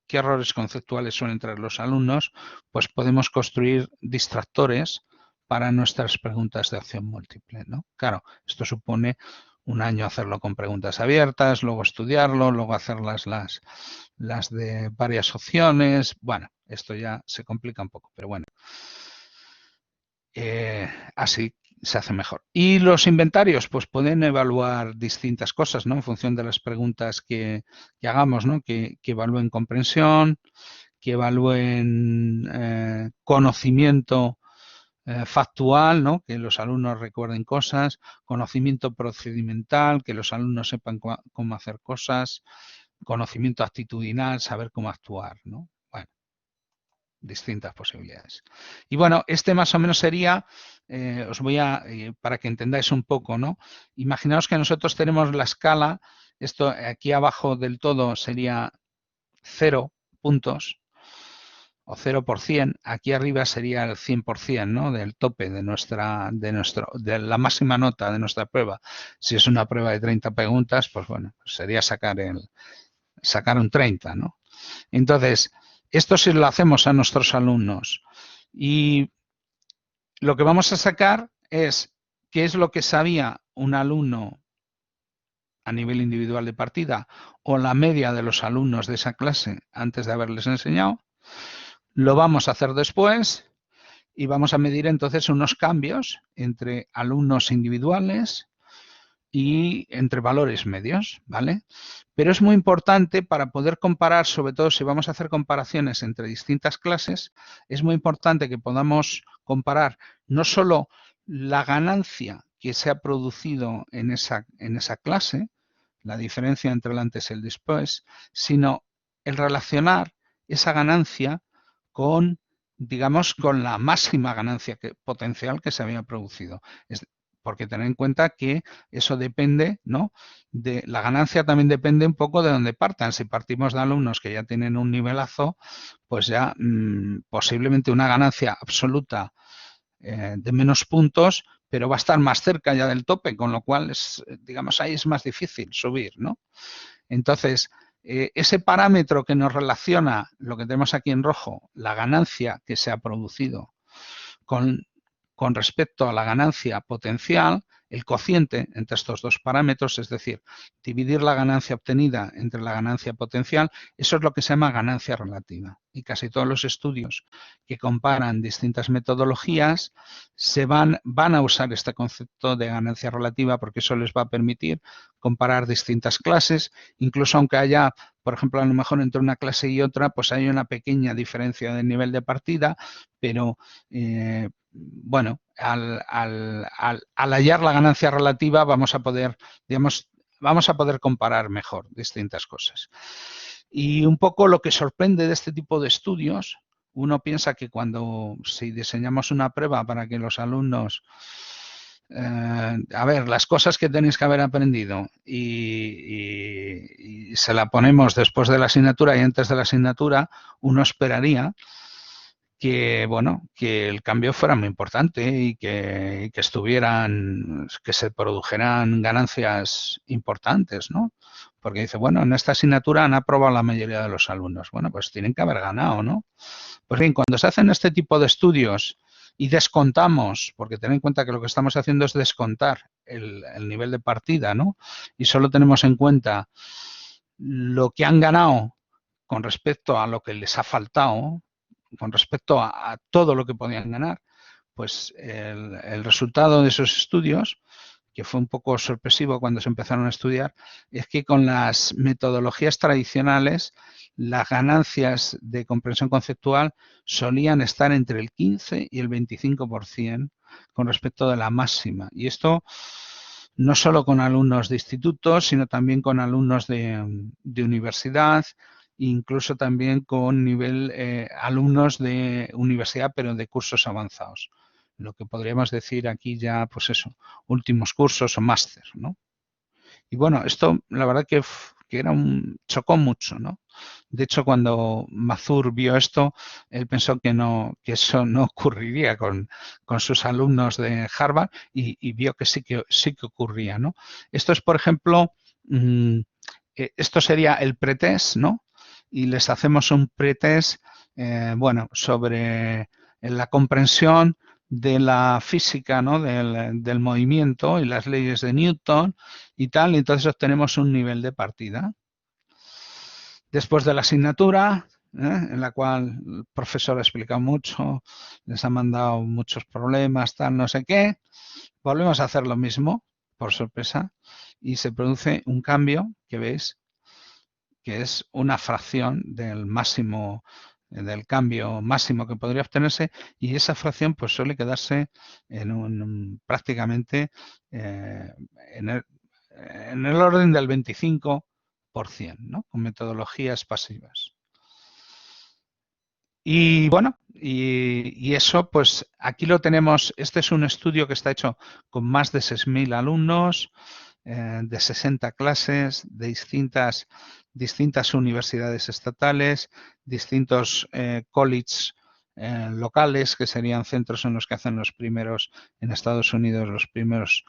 errores conceptuales suelen traer los alumnos, pues podemos construir distractores para nuestras preguntas de opción múltiple, ¿no? Claro, esto supone un año hacerlo con preguntas abiertas, luego estudiarlo, luego hacer las de varias opciones. Bueno, esto ya se complica un poco, pero bueno. Así se hace mejor. Y los inventarios, pues pueden evaluar distintas cosas, ¿no? En función de las preguntas que hagamos, ¿no? Que evalúen comprensión, que evalúen conocimiento factual, ¿no? Que los alumnos recuerden cosas, conocimiento procedimental, que los alumnos sepan cómo hacer cosas, conocimiento actitudinal, saber cómo actuar, ¿no? Bueno, distintas posibilidades. Y bueno, este más o menos sería, os voy a, para que entendáis un poco, ¿no? Imaginaos que nosotros tenemos la escala, esto aquí abajo del todo sería 0 puntos, o 0%, aquí arriba sería el 100%, ¿no? Del tope de la máxima nota de nuestra prueba. Si es una prueba de 30 preguntas, pues bueno, sería sacar un 30, ¿no? Entonces, esto sí lo hacemos a nuestros alumnos y lo que vamos a sacar es qué es lo que sabía un alumno a nivel individual de partida o la media de los alumnos de esa clase antes de haberles enseñado. Lo vamos a hacer después y vamos a medir entonces unos cambios entre alumnos individuales y entre valores medios, ¿vale? Pero es muy importante para poder comparar, sobre todo si vamos a hacer comparaciones entre distintas clases, es muy importante que podamos comparar no solo la ganancia que se ha producido en esa clase, la diferencia entre el antes y el después, sino el relacionar esa ganancia con, digamos, con la máxima ganancia potencial que se había producido. Porque tener en cuenta que eso depende, ¿no? La ganancia también depende un poco de dónde partan. Si partimos de alumnos que ya tienen un nivelazo, pues ya posiblemente una ganancia absoluta de menos puntos, pero va a estar más cerca ya del tope, con lo cual digamos, ahí es más difícil subir, ¿no? Entonces, ese parámetro que nos relaciona lo que tenemos aquí en rojo, la ganancia que se ha producido con respecto a la ganancia potencial, el cociente entre estos dos parámetros, es decir, dividir la ganancia obtenida entre la ganancia potencial, eso es lo que se llama ganancia relativa. Y casi todos los estudios que comparan distintas metodologías van a usar este concepto de ganancia relativa porque eso les va a permitir comparar distintas clases, incluso aunque haya, por ejemplo, a lo mejor entre una clase y otra, pues hay una pequeña diferencia de nivel de partida, pero bueno, al hallar la ganancia relativa vamos a poder, digamos, vamos a poder comparar mejor distintas cosas. Y un poco lo que sorprende de este tipo de estudios, uno piensa que si diseñamos una prueba para que los alumnos, a ver, las cosas que tenéis que haber aprendido y se la ponemos después de la asignatura y antes de la asignatura, uno esperaría que, bueno, que el cambio fuera muy importante y que se produjeran ganancias importantes, ¿no? Porque dice, bueno, en esta asignatura han aprobado la mayoría de los alumnos. Bueno, pues tienen que haber ganado, ¿no? Pues bien, cuando se hacen este tipo de estudios y descontamos, porque ten en cuenta que lo que estamos haciendo es descontar el nivel de partida, ¿no? Y solo tenemos en cuenta lo que han ganado con respecto a lo que les ha faltado, con respecto a todo lo que podían ganar, pues el resultado de esos estudios, que fue un poco sorpresivo cuando se empezaron a estudiar, es que con las metodologías tradicionales las ganancias de comprensión conceptual solían estar entre el 15 y el 25% con respecto de la máxima. Y esto no solo con alumnos de institutos, sino también con alumnos de universidad, incluso también con alumnos de universidad, pero de cursos avanzados. Lo que podríamos decir aquí ya, pues eso, últimos cursos o máster, ¿no? Y bueno, esto la verdad que chocó mucho, ¿no? De hecho, cuando Mazur vio esto, él pensó que eso no ocurriría con sus alumnos de Harvard y vio que sí que ocurría, ¿no? Esto es, por ejemplo, esto sería el pretest, ¿no? Y les hacemos un pretest, bueno, sobre la comprensión de la física, ¿no? Del movimiento y las leyes de Newton y tal, y entonces obtenemos un nivel de partida. Después de la asignatura, en la cual el profesor ha explicado mucho, les ha mandado muchos problemas, tal, no sé qué, volvemos a hacer lo mismo, por sorpresa, y se produce un cambio que veis, que es una fracción del máximo, del cambio máximo que podría obtenerse, y esa fracción pues suele quedarse prácticamente en el orden del 25%, ¿no? Con metodologías pasivas. Y bueno, y eso pues aquí lo tenemos, este es un estudio que está hecho con más de 6.000 alumnos, de 60 clases, de distintas universidades estatales, distintos colleges locales, que serían centros en los que hacen en Estados Unidos, los primeros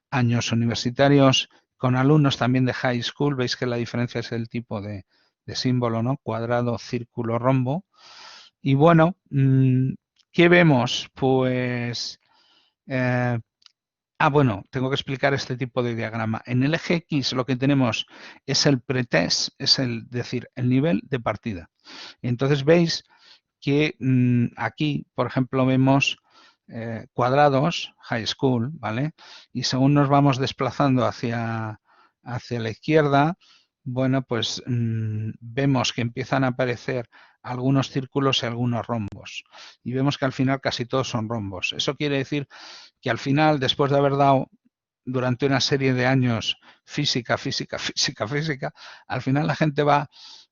años universitarios, con alumnos también de high school. Veis que la diferencia es el tipo de símbolo, ¿no? Cuadrado, círculo, rombo. Y bueno, ¿qué vemos? Pues bueno, tengo que explicar este tipo de diagrama. En el eje X lo que tenemos es el pretest, es decir, el nivel de partida. Entonces veis que aquí, por ejemplo, vemos cuadrados, high school, ¿vale? Y según nos vamos desplazando hacia la izquierda, bueno, pues vemos que empiezan a aparecer algunos círculos y algunos rombos. Y vemos que al final casi todos son rombos. Eso quiere decir que al final, después de haber dado durante una serie de años física, al final la gente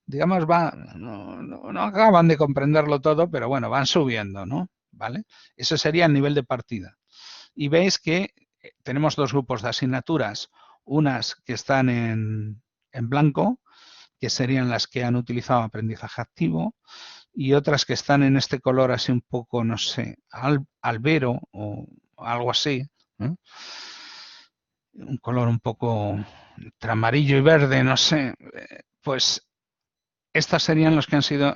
digamos, no acaban de comprenderlo todo, pero bueno, van subiendo, ¿no? ¿Vale? Eso sería el nivel de partida. Y veis que tenemos dos grupos de asignaturas, unas que están en blanco, que serían las que han utilizado aprendizaje activo, y otras que están en este color así un poco, no sé, albero o algo así, ¿eh? un color un poco entre amarillo y verde, no sé, pues estas serían los que han sido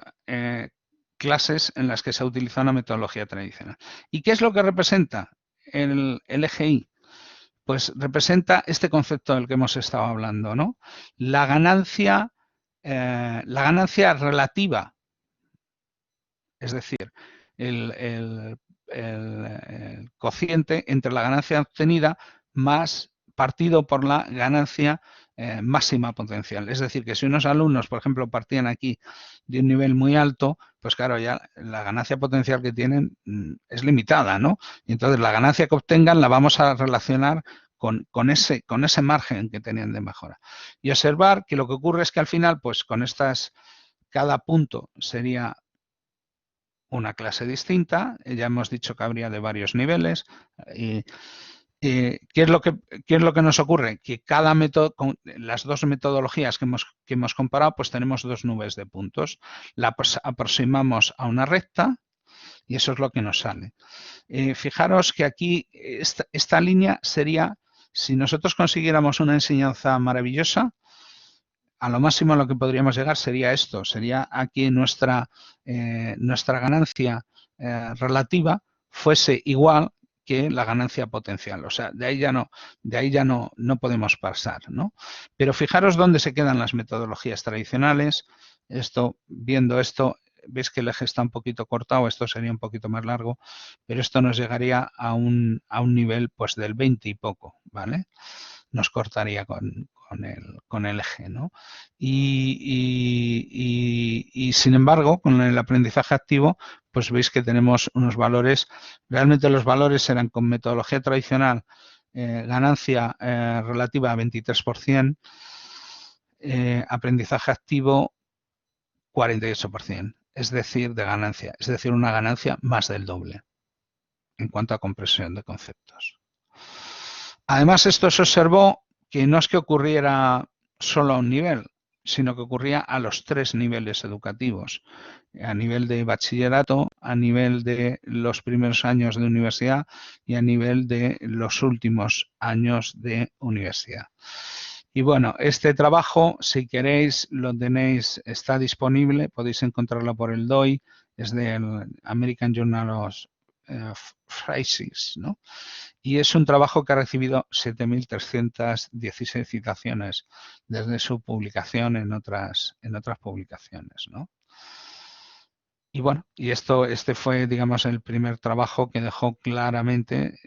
clases en las que se ha utilizado una metodología tradicional. ¿Y qué es lo que representa el eje Y? Pues representa este concepto del que hemos estado hablando, ¿no? La ganancia relativa, es decir, el cociente entre la ganancia obtenida más partido por la ganancia máxima potencial. Es decir, que si unos alumnos, por ejemplo, partían aquí de un nivel muy alto, pues claro, ya la ganancia potencial que tienen es limitada, ¿no? Y entonces la ganancia que obtengan la vamos a relacionar con ese margen que tenían de mejora. Y observar que lo que ocurre es que al final, pues con estas, cada punto sería una clase distinta, ya hemos dicho que habría de varios niveles. ¿Qué es lo que nos ocurre? Que cada método, las dos metodologías que hemos comparado, pues tenemos dos nubes de puntos. La aproximamos a una recta y eso es lo que nos sale. Fijaros que aquí esta línea sería, si nosotros consiguiéramos una enseñanza maravillosa, a lo máximo a lo que podríamos llegar sería esto, sería aquí nuestra ganancia relativa fuese igual que la ganancia potencial. O sea, de ahí ya no podemos pasar, ¿no? Pero fijaros dónde se quedan las metodologías tradicionales. Viendo esto, veis que el eje está un poquito cortado, esto sería un poquito más largo, pero esto nos llegaría a un nivel pues del 20 y poco, ¿vale? Nos cortaría con el eje, ¿no? Y sin embargo, con el aprendizaje activo, pues veis que tenemos unos valores, realmente los valores eran con metodología tradicional, ganancia relativa a 23%, aprendizaje activo 48%, es decir, de ganancia, es decir, una ganancia más del doble en cuanto a compresión de conceptos. Además, esto se observó que no es que ocurriera solo a un nivel, sino que ocurría a los tres niveles educativos, a nivel de bachillerato, a nivel de los primeros años de universidad y a nivel de los últimos años de universidad. Y bueno, este trabajo, si queréis, lo tenéis, está disponible, podéis encontrarlo por el DOI, es del American Journal of Phrases, ¿no? Y es un trabajo que ha recibido 7.316 citaciones desde su publicación en otras publicaciones, ¿no? Y bueno, y este fue, digamos, el primer trabajo que dejó claramente,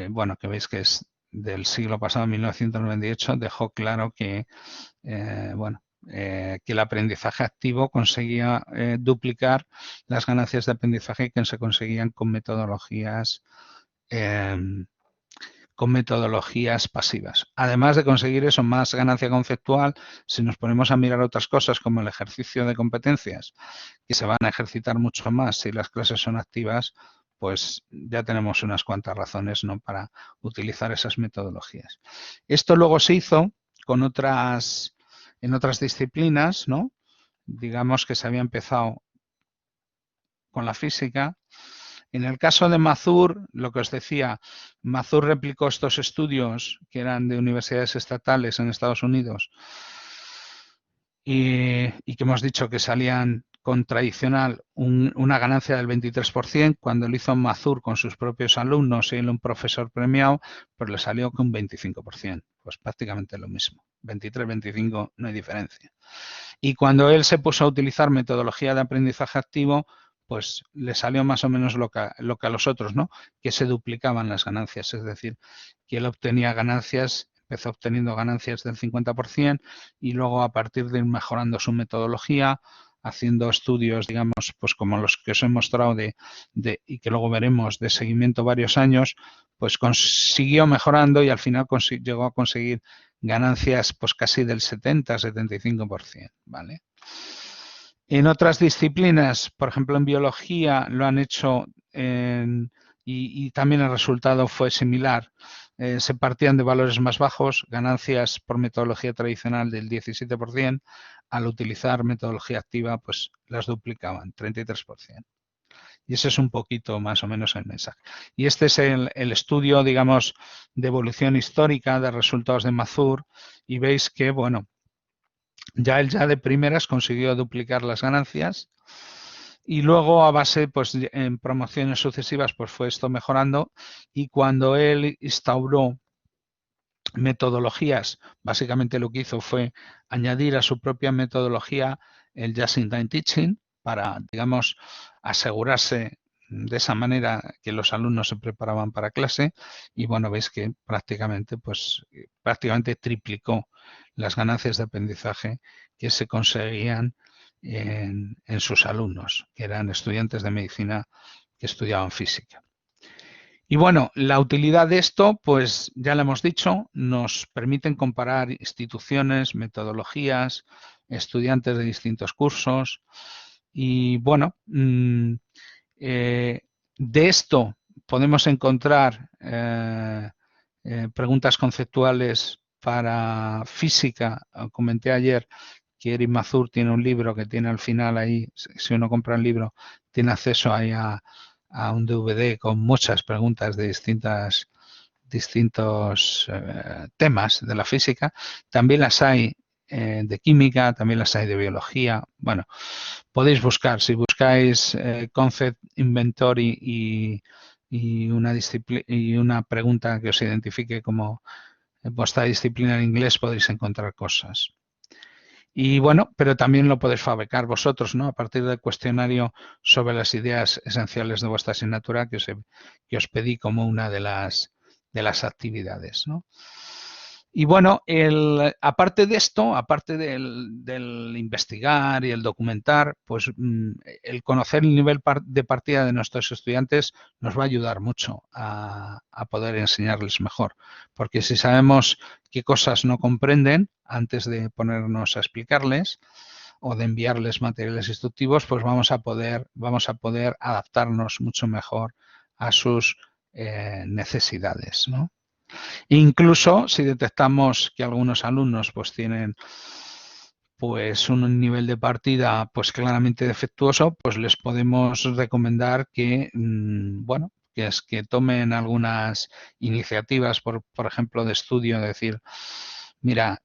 bueno, que veis que es del siglo pasado, 1998, dejó claro que, bueno, que el aprendizaje activo conseguía duplicar las ganancias de aprendizaje que se conseguían con metodologías pasivas. Además de conseguir eso, más ganancia conceptual, si nos ponemos a mirar otras cosas como el ejercicio de competencias, que se van a ejercitar mucho más si las clases son activas, pues ya tenemos unas cuantas razones, ¿no?, para utilizar esas metodologías. Esto luego se hizo con en otras disciplinas, ¿no? Digamos que se había empezado con la física. En el caso de Mazur, lo que os decía, Mazur replicó estos estudios que eran de universidades estatales en Estados Unidos y que hemos dicho que salían con tradicional una ganancia del 23%, cuando lo hizo Mazur con sus propios alumnos y él un profesor premiado, pues le salió con un 25%, pues prácticamente lo mismo, 23, 25, no hay diferencia. Y cuando él se puso a utilizar metodología de aprendizaje activo, pues le salió más o menos lo que a los otros, ¿no? Que se duplicaban las ganancias, es decir, que él obtenía ganancias, empezó obteniendo ganancias del 50% y luego a partir de ir mejorando su metodología, haciendo estudios, digamos, pues como los que os he mostrado y que luego veremos de seguimiento varios años, pues consiguió mejorando y al final llegó a conseguir ganancias pues casi del 70-75%, ¿vale? En otras disciplinas, por ejemplo en biología, lo han hecho y también el resultado fue similar. Se partían de valores más bajos, ganancias por metodología tradicional del 17%, al utilizar metodología activa pues las duplicaban, 33%. Y ese es un poquito más o menos el mensaje. Y este es el estudio, digamos, de evolución histórica de resultados de Mazur, y veis que, bueno, él ya de primeras consiguió duplicar las ganancias, y luego a base, pues en promociones sucesivas, pues fue esto mejorando, y cuando él instauró metodologías, básicamente lo que hizo fue añadir a su propia metodología el Just-in-Time Teaching para, digamos, asegurarse de esa manera que los alumnos se preparaban para clase, y bueno, veis que prácticamente triplicó las ganancias de aprendizaje que se conseguían en sus alumnos, que eran estudiantes de medicina que estudiaban física. Y bueno, la utilidad de esto, pues ya lo hemos dicho, nos permiten comparar instituciones, metodologías, estudiantes de distintos cursos, y bueno, de esto podemos encontrar preguntas conceptuales para física. Comenté ayer que Eric Mazur tiene un libro que tiene al final ahí, si uno compra el libro, tiene acceso ahí a un DVD con muchas preguntas de distintos temas de la física. También las hay de química, también las hay de biología. Bueno, podéis buscar, si buscáis Concept Inventory y una pregunta que os identifique como vuestra disciplina en inglés, podéis encontrar cosas. Y bueno, pero también lo podéis fabricar vosotros, ¿no? A partir del cuestionario sobre las ideas esenciales de vuestra asignatura que os pedí como una de las actividades, ¿no? Y bueno, aparte de esto, aparte del investigar y el documentar, pues el conocer el nivel de partida de nuestros estudiantes nos va a ayudar mucho a poder enseñarles mejor. Porque si sabemos qué cosas no comprenden antes de ponernos a explicarles o de enviarles materiales instructivos, pues vamos a poder adaptarnos mucho mejor a sus necesidades, ¿no? Incluso si detectamos que algunos alumnos pues tienen pues un nivel de partida pues claramente defectuoso, pues les podemos recomendar que bueno, que tomen algunas iniciativas, por ejemplo, de estudio, es decir, mira,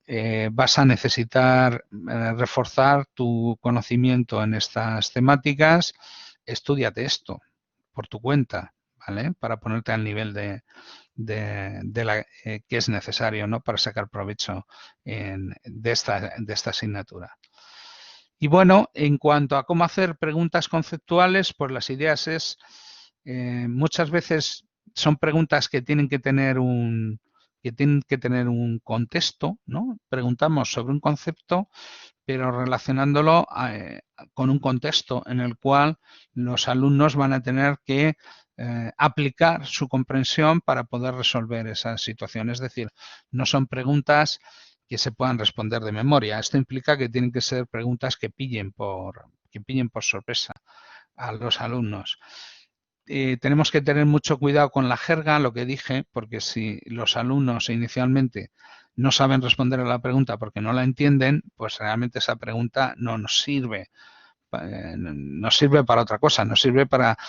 vas a necesitar reforzar tu conocimiento en estas temáticas, estúdiate esto por tu cuenta, ¿vale? Para ponerte al nivel de que es necesario, ¿no? Para sacar provecho de esta asignatura. Y bueno, en cuanto a cómo hacer preguntas conceptuales, pues las ideas es, muchas veces son preguntas que tienen que tener un contexto, ¿no? Preguntamos sobre un concepto, pero relacionándolo con un contexto en el cual los alumnos van a tener que aplicar su comprensión para poder resolver esa situación. Es decir, no son preguntas que se puedan responder de memoria. Esto implica que tienen que ser preguntas que pillen por sorpresa a los alumnos. Tenemos que tener mucho cuidado con la jerga, lo que dije, porque si los alumnos inicialmente no saben responder a la pregunta porque no la entienden, pues realmente esa pregunta no nos sirve. No sirve para otra cosa, nos sirve para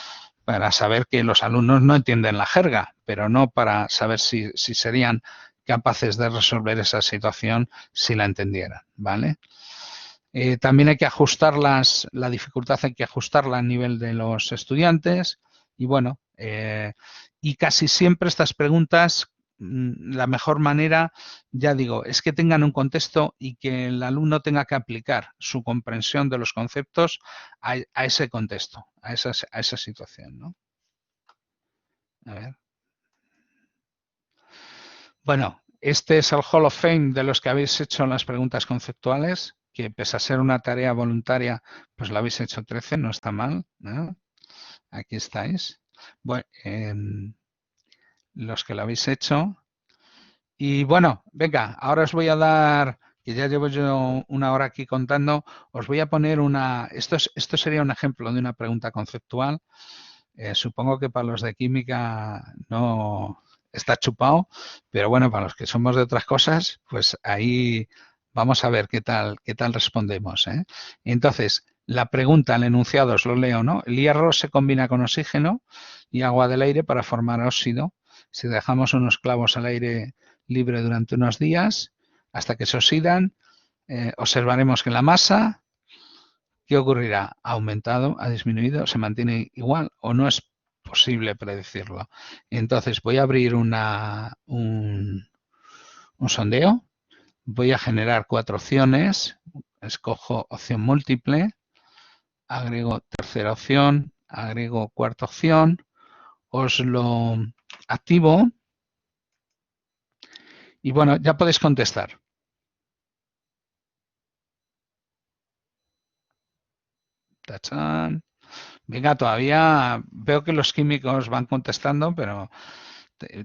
saber que los alumnos no entienden la jerga, pero no para saber si serían capaces de resolver esa situación si la entendieran, ¿vale? También hay que ajustar la dificultad, hay que ajustarla a nivel de los estudiantes, y bueno, y casi siempre estas preguntas, la mejor manera, ya digo, es que tengan un contexto y que el alumno tenga que aplicar su comprensión de los conceptos a ese contexto, a esa situación, ¿no? A ver. Bueno, este es el Hall of Fame de los que habéis hecho las preguntas conceptuales, que pese a ser una tarea voluntaria, pues la habéis hecho 13, no está mal, ¿no? Aquí estáis. Bueno, los que lo habéis hecho. Y bueno, venga, ahora os voy a dar, que ya llevo yo una hora aquí contando, os voy a poner esto sería un ejemplo de una pregunta conceptual. Supongo que para los de química no está chupado, pero bueno, para los que somos de otras cosas, pues ahí vamos a ver qué tal respondemos, ¿eh? Entonces, la pregunta, el enunciado, os lo leo, ¿no? El hierro se combina con oxígeno y agua del aire para formar óxido. Si dejamos unos clavos al aire libre durante unos días, hasta que se oxidan, observaremos que la masa, ¿qué ocurrirá? ¿Ha aumentado? ¿Ha disminuido? ¿Se mantiene igual? ¿O no es posible predecirlo? Entonces voy a abrir un sondeo. Voy a generar 4 opciones. Escojo opción múltiple. Agrego tercera opción. Agrego cuarta opción. Os lo activo. Y bueno, ya podéis contestar. ¡Tachán! Venga, todavía veo que los químicos van contestando, pero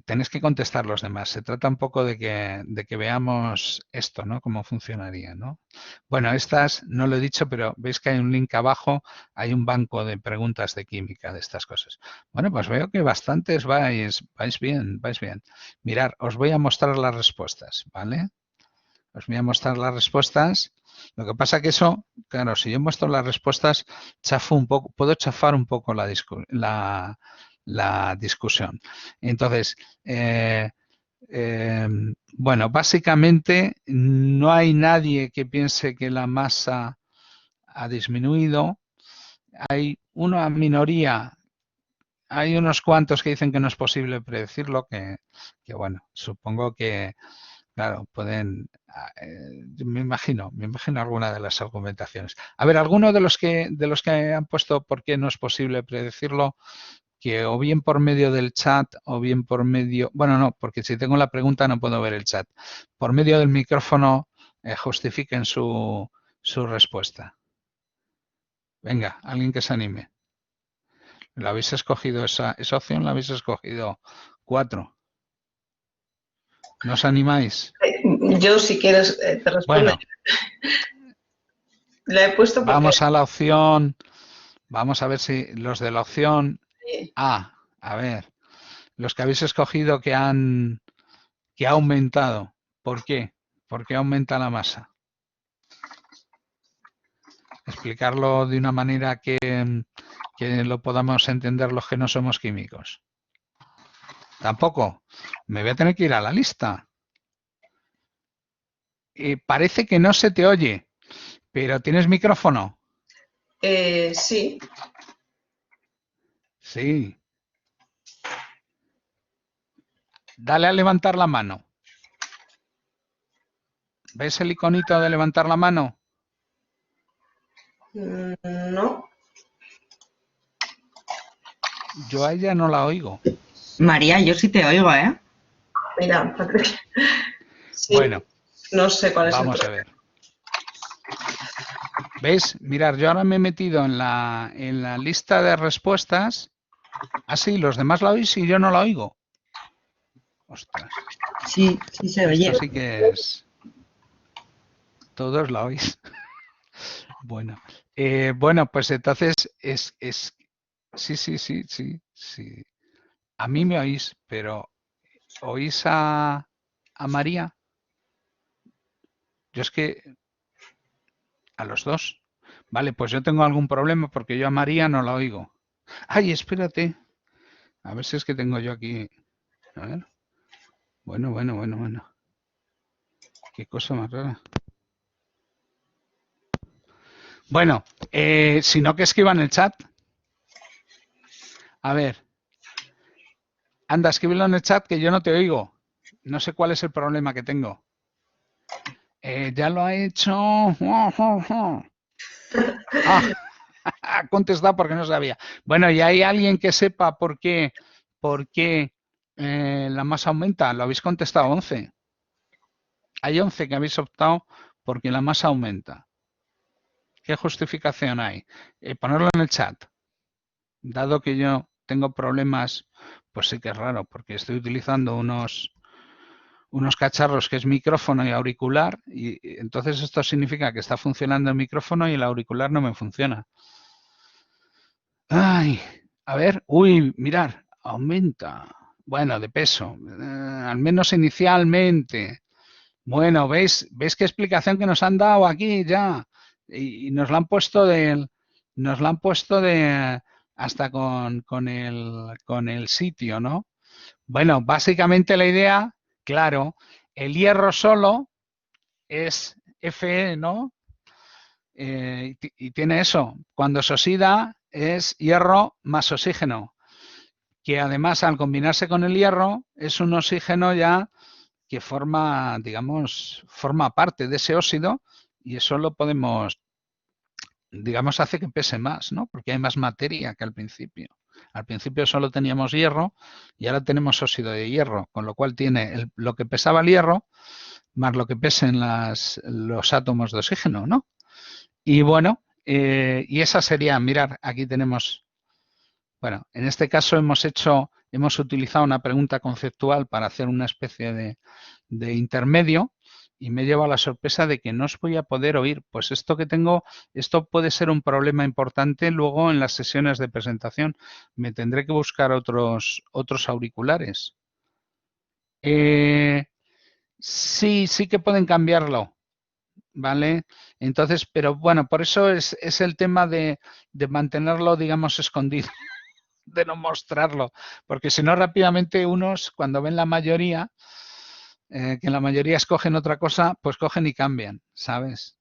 tenéis que contestar los demás. Se trata un poco de que veamos esto, ¿no? Cómo funcionaría, ¿no? Bueno, estas no lo he dicho, pero veis que hay un link abajo, hay un banco de preguntas de química, de estas cosas. Bueno, pues veo que bastantes vais bien, vais bien. Mirad, os voy a mostrar las respuestas, ¿vale? Os voy a mostrar las respuestas. Lo que pasa que eso, claro, si yo muestro las respuestas, chafo un poco, puedo chafar un poco la discusión. Entonces, bueno, básicamente no hay nadie que piense que la masa ha disminuido. Hay una minoría, hay unos cuantos que dicen que no es posible predecirlo, que bueno, supongo que claro, pueden, me imagino alguna de las argumentaciones. A ver, alguno de los que han puesto por qué no es posible predecirlo, que o bien por medio del chat o bien por medio, bueno, no, porque si tengo la pregunta no puedo ver el chat. Por medio del micrófono justifiquen su respuesta. Venga, alguien que se anime. ¿La habéis escogido esa opción? ¿La habéis escogido 4? ¿No os animáis? Yo, si quieres, te respondo. Bueno, la he puesto porque... Vamos a la opción, vamos a ver si los de la opción A, a ver, los que habéis escogido que ha aumentado, ¿por qué? ¿Por qué aumenta la masa? Explicarlo de una manera que lo podamos entender los que no somos químicos. Tampoco. Me voy a tener que ir a la lista. Parece que no se te oye, pero ¿tienes micrófono? Sí. Sí. Dale a levantar la mano. ¿Ves el iconito de levantar la mano? No. Yo a ella no la oigo. María, yo sí te oigo, ¿eh? Mira, Patricia. Sí, bueno, no sé cuál es vamos a ver. ¿Ves? Mirad, yo ahora me he metido en la lista de respuestas. Así, los demás la oís y yo no la oigo. Ostras. Sí, sí se oye. Esto sí que es... Todos la oís. Bueno. Bueno, pues entonces es... Sí. A mí me oís, pero ¿oís a María? Yo es que... A los dos. Vale, pues yo tengo algún problema porque yo a María no la oigo. Ay, espérate. A ver si es que tengo yo aquí... A ver. Bueno. Qué cosa más rara. Bueno, si no que escriban en el chat. A ver. Anda, escríbelo en el chat que yo no te oigo. No sé cuál es el problema que tengo. Ya lo ha hecho. Ha contestado porque no sabía. Bueno, ¿y hay alguien que sepa por qué la masa aumenta? Lo habéis contestado 11. Hay 11 que habéis optado porque la masa aumenta. ¿Qué justificación hay? Ponerlo en el chat. Dado que yo tengo problemas, pues sí que es raro, porque estoy utilizando unos cacharros que es micrófono y auricular, y entonces esto significa que está funcionando el micrófono y el auricular no me funciona. Ay, a ver, uy, mirar, aumenta. Bueno, de peso, al menos inicialmente. Bueno, ¿veis qué explicación que nos han dado aquí ya? Y nos la han puesto del nos la han puesto hasta con el sitio, ¿no? Bueno, básicamente la idea, claro, el hierro solo es Fe, ¿no? Y tiene eso, cuando se oxida es hierro más oxígeno, que además al combinarse con el hierro es un oxígeno ya que forma, digamos, forma parte de ese óxido y eso lo podemos, digamos, hace que pese más, ¿no? Porque hay más materia que al principio. Al principio solo teníamos hierro y ahora tenemos óxido de hierro, con lo cual tiene lo que pesaba el hierro más lo que pesen los átomos de oxígeno, ¿no? Y bueno, y esa sería, mirar, aquí tenemos, bueno, en este caso hemos utilizado una pregunta conceptual para hacer una especie de intermedio y me lleva a la sorpresa de que no os voy a poder oír. Pues esto que tengo, esto puede ser un problema importante luego en las sesiones de presentación. Me tendré que buscar otros auriculares. Sí, sí que pueden cambiarlo, ¿vale? Entonces, pero bueno, por eso es el tema de mantenerlo, digamos, escondido, de no mostrarlo, porque si no rápidamente unos, cuando ven la mayoría, que la mayoría escogen otra cosa, pues cogen y cambian, ¿sabes?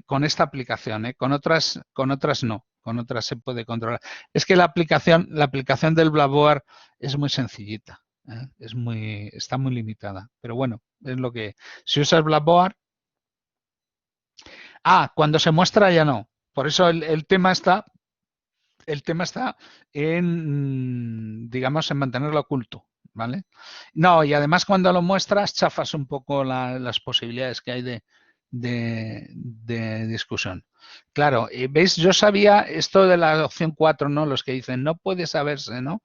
Con esta aplicación, con otras no, con otras se puede controlar. Es que la aplicación del Blackboard es muy sencillita, está muy limitada, pero bueno, es lo que, si usas Blackboard, cuando se muestra ya no, por eso el tema está en, digamos, en mantenerlo oculto, ¿vale? No, y además cuando lo muestras chafas un poco las posibilidades que hay de discusión. Claro, ¿veis? Yo sabía esto de la opción 4, ¿no? Los que dicen no puede saberse, ¿no?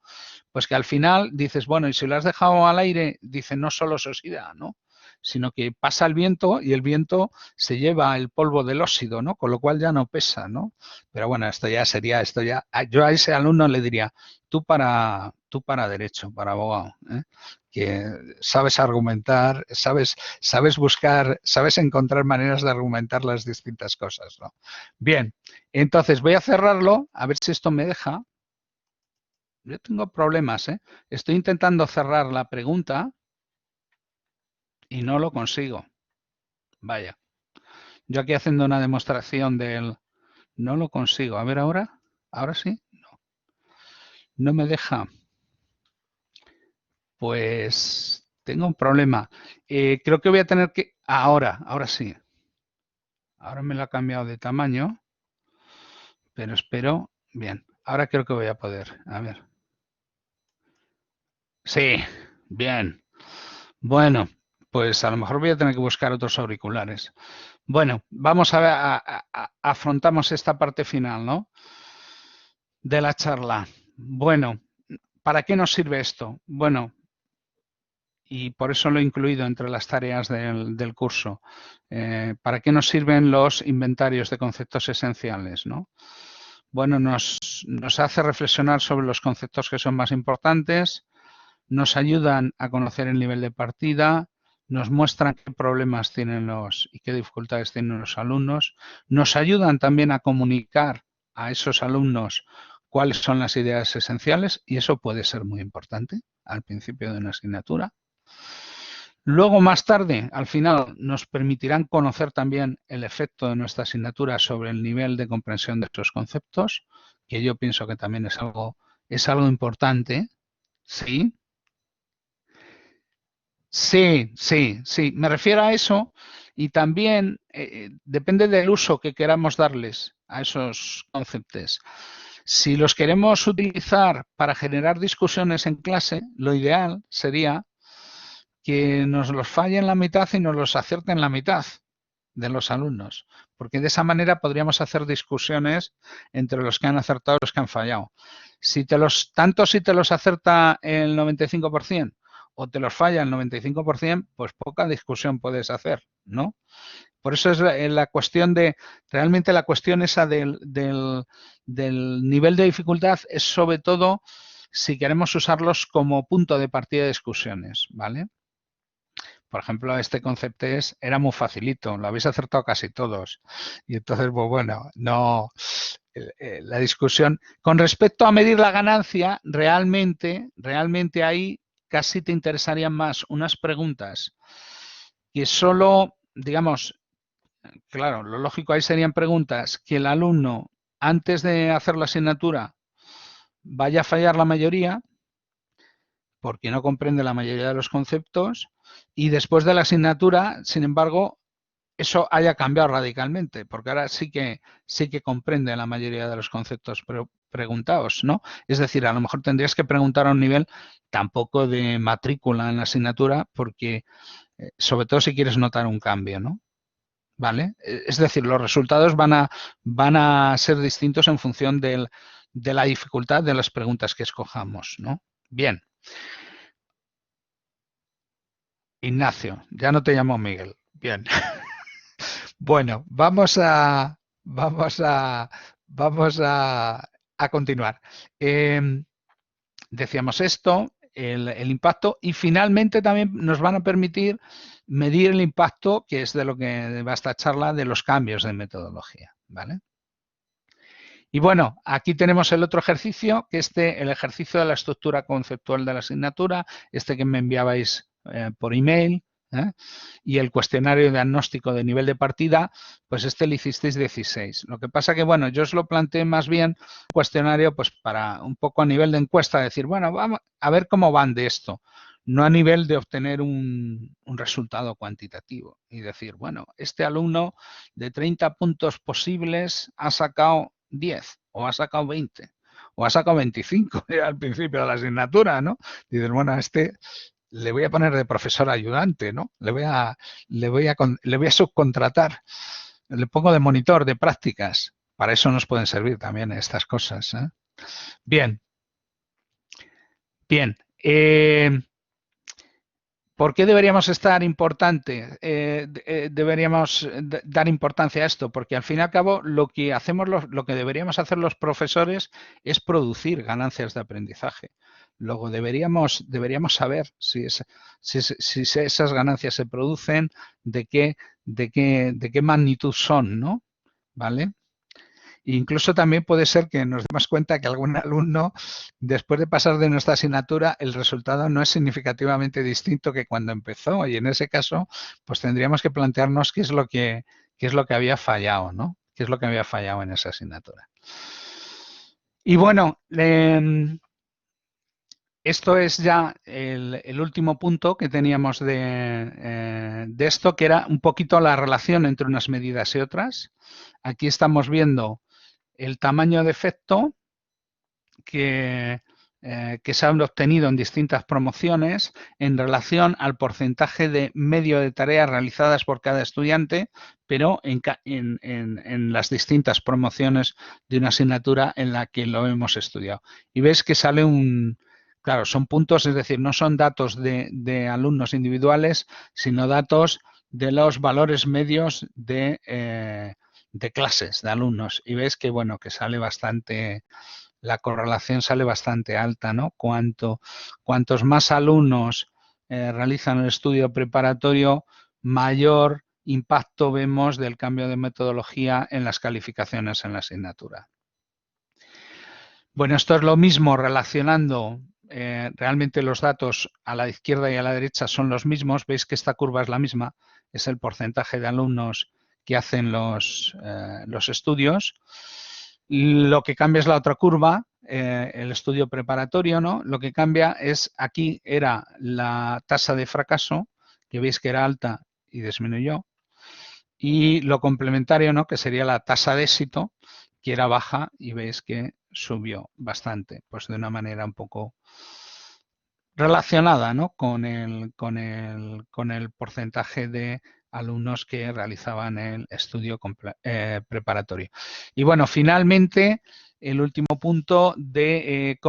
Pues que al final dices, bueno, y si lo has dejado al aire, dice no solo se oxida, ¿no? Sino que pasa el viento y el viento se lleva el polvo del óxido, ¿no? Con lo cual ya no pesa, ¿no? Pero bueno, esto ya, yo a ese alumno le diría, tú para derecho, para abogado, ¿eh? Que sabes argumentar, sabes buscar, sabes encontrar maneras de argumentar las distintas cosas, ¿no? Bien, entonces voy a cerrarlo, a ver si esto me deja. Yo tengo problemas, ¿eh? Estoy intentando cerrar la pregunta y no lo consigo. Vaya. Yo aquí haciendo una demostración del... No lo consigo. A ver ahora. ¿Ahora sí? No. No me deja. Pues tengo un problema. Creo que voy a tener que... Ahora sí. Ahora me lo ha cambiado de tamaño. Pero espero... Bien. Ahora creo que voy a poder. A ver. Sí. Bien. Bueno, pues a lo mejor voy a tener que buscar otros auriculares. Bueno, vamos a ver, afrontamos esta parte final, ¿no? De la charla. Bueno, ¿para qué nos sirve esto? Bueno, y por eso lo he incluido entre las tareas del curso. ¿Para qué nos sirven los inventarios de conceptos esenciales, ¿no? Bueno, nos hace reflexionar sobre los conceptos que son más importantes, nos ayudan a conocer el nivel de partida, nos muestran qué problemas tienen y qué dificultades tienen los alumnos, nos ayudan también a comunicar a esos alumnos cuáles son las ideas esenciales y eso puede ser muy importante al principio de una asignatura. Luego, más tarde, al final, nos permitirán conocer también el efecto de nuestra asignatura sobre el nivel de comprensión de esos conceptos, que yo pienso que también es algo importante, ¿sí? Sí, sí, sí. Me refiero a eso y también depende del uso que queramos darles a esos conceptos. Si los queremos utilizar para generar discusiones en clase, lo ideal sería que nos los falle en la mitad y nos los acierte en la mitad de los alumnos, porque de esa manera podríamos hacer discusiones entre los que han acertado y los que han fallado. Tanto si te los acerta el 95% o te los falla el 95%, pues poca discusión puedes hacer, ¿no? Por eso es la cuestión realmente la cuestión esa del nivel de dificultad es sobre todo si queremos usarlos como punto de partida de discusiones, ¿vale? por ejemplo, este concepto era muy facilito, lo habéis acertado casi todos. Y entonces, pues bueno, no, la discusión. Con respecto a medir la ganancia, realmente ahí casi te interesarían más unas preguntas que solo, digamos, claro, lo lógico ahí serían preguntas que el alumno, antes de hacer la asignatura, vaya a fallar la mayoría, porque no comprende la mayoría de los conceptos, y después de la asignatura, sin embargo, eso haya cambiado radicalmente, porque ahora sí que comprende la mayoría de los conceptos preguntados, ¿no? Es decir, a lo mejor tendrías que preguntar a un nivel tampoco de matrícula en la asignatura, porque sobre todo si quieres notar un cambio, ¿no? ¿Vale? Es decir, los resultados van a ser distintos en función de la dificultad de las preguntas que escojamos, ¿no? Bien. Ignacio, ya no te llamo Miguel. Bien. Bueno, vamos a continuar. Decíamos esto, el impacto, y finalmente también nos van a permitir medir el impacto, que es de lo que va esta charla, de los cambios de metodología, ¿vale? Y bueno, aquí tenemos el otro ejercicio, que el ejercicio de la estructura conceptual de la asignatura, que me enviabais por email, y el cuestionario de diagnóstico de nivel de partida, pues lo hicisteis 16. Lo que pasa que, bueno, yo os lo planteé más bien cuestionario pues para un poco a nivel de encuesta, decir, bueno, vamos a ver cómo van de esto, no a nivel de obtener un resultado cuantitativo y decir, bueno, este alumno de 30 puntos posibles ha sacado 10 o ha sacado 20 o ha sacado 25 al principio de la asignatura, ¿no? Dices, bueno, le voy a poner de profesor ayudante, ¿no? Le voy a subcontratar, le pongo de monitor de prácticas. Para eso nos pueden servir también estas cosas, ¿eh? Bien. Bien. ¿Por qué deberíamos deberíamos dar importancia a esto? Porque al fin y al cabo lo que deberíamos hacer los profesores es producir ganancias de aprendizaje. Luego deberíamos saber si esas ganancias se producen, de qué magnitud son, ¿no? ¿Vale? Incluso también puede ser que nos demos cuenta que algún alumno, después de pasar de nuestra asignatura, el resultado no es significativamente distinto que cuando empezó. Y en ese caso, pues tendríamos que plantearnos qué es lo que había fallado, ¿no? ¿Qué es lo que había fallado en esa asignatura? Y bueno, esto es ya el último punto que teníamos de esto, que era un poquito la relación entre unas medidas y otras. Aquí estamos viendo el tamaño de efecto que se han obtenido en distintas promociones en relación al porcentaje de medio de tareas realizadas por cada estudiante, pero en las distintas promociones de una asignatura en la que lo hemos estudiado. Y ves que sale claro, son puntos, es decir, no son datos de alumnos individuales, sino datos de los valores medios de clases, de alumnos. Y ves que, bueno, que sale bastante, la correlación sale bastante alta, ¿no? Cuantos más alumnos realizan el estudio preparatorio, mayor impacto vemos del cambio de metodología en las calificaciones en la asignatura. Bueno, esto es lo mismo relacionando realmente los datos a la izquierda y a la derecha son los mismos. Veis que esta curva es la misma, es el porcentaje de alumnos que hacen los estudios. Lo que cambia es la otra curva, el estudio preparatorio, ¿no? Lo que cambia es, aquí era la tasa de fracaso, que veis que era alta y disminuyó, y lo complementario, ¿no? Que sería la tasa de éxito, que era baja y veis que subió bastante, pues de una manera un poco relacionada, ¿no? con el porcentaje de alumnos que realizaban el estudio preparatorio. Y bueno, finalmente, el último punto de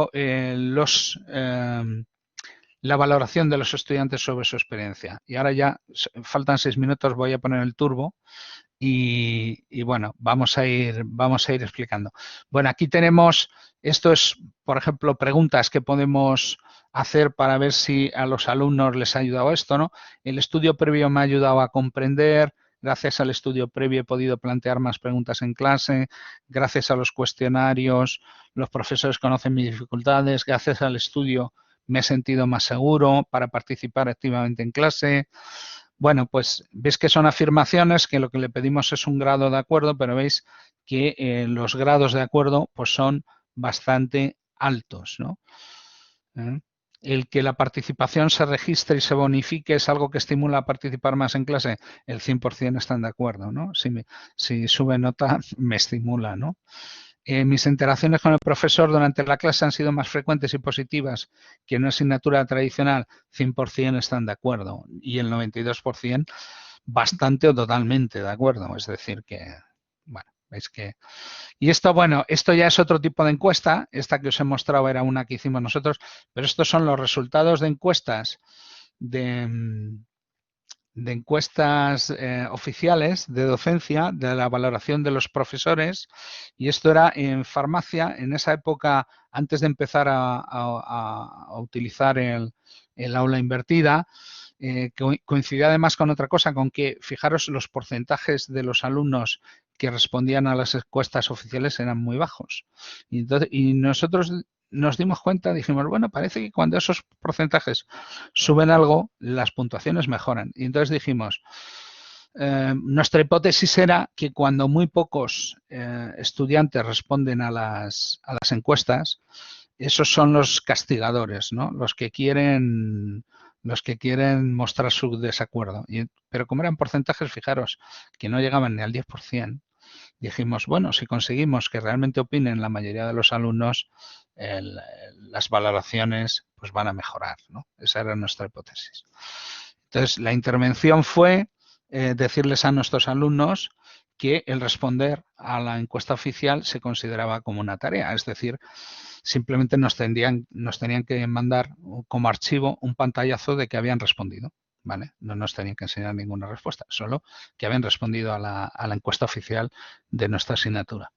la valoración de los estudiantes sobre su experiencia. Y ahora ya faltan 6 minutos, voy a poner el turbo. Y bueno, vamos a ir explicando. Bueno, aquí tenemos, esto es, por ejemplo, preguntas que podemos hacer para ver si a los alumnos les ha ayudado esto, ¿no? El estudio previo me ha ayudado a comprender. Gracias al estudio previo he podido plantear más preguntas en clase. Gracias a los cuestionarios, los profesores conocen mis dificultades. Gracias al estudio me he sentido más seguro para participar activamente en clase. Bueno, pues veis que son afirmaciones que lo que le pedimos es un grado de acuerdo, pero veis que los grados de acuerdo pues son bastante altos, ¿no? El que la participación se registre y se bonifique es algo que estimula a participar más en clase. El 100% están de acuerdo, ¿no? Si sube nota, me estimula, ¿no? Mis interacciones con el profesor durante la clase han sido más frecuentes y positivas que en una asignatura tradicional. 100% están de acuerdo y el 92% bastante o totalmente de acuerdo. Es decir que, bueno, veis que... Y esto, bueno, esto ya es otro tipo de encuesta. Esta que os he mostrado era una que hicimos nosotros, pero estos son los resultados de encuestas de encuestas oficiales de docencia, de la valoración de los profesores, y esto era en farmacia, en esa época, antes de empezar a utilizar el aula invertida, coincidía además con otra cosa, con que, fijaros, los porcentajes de los alumnos que respondían a las encuestas oficiales eran muy bajos. Y nosotros nos dimos cuenta, dijimos, bueno, parece que cuando esos porcentajes suben algo, las puntuaciones mejoran. Y entonces dijimos, nuestra hipótesis era que cuando muy pocos estudiantes responden a las encuestas, esos son los castigadores, ¿no? Los que quieren mostrar su desacuerdo. Pero como eran porcentajes, fijaros, que no llegaban ni al 10%, dijimos, bueno, si conseguimos que realmente opinen la mayoría de los alumnos, las valoraciones pues van a mejorar, ¿no? Esa era nuestra hipótesis. Entonces, la intervención fue decirles a nuestros alumnos que el responder a la encuesta oficial se consideraba como una tarea, es decir, simplemente nos tenían que mandar como archivo un pantallazo de que habían respondido, ¿vale? No nos tenían que enseñar ninguna respuesta, solo que habían respondido a la encuesta oficial de nuestra asignatura.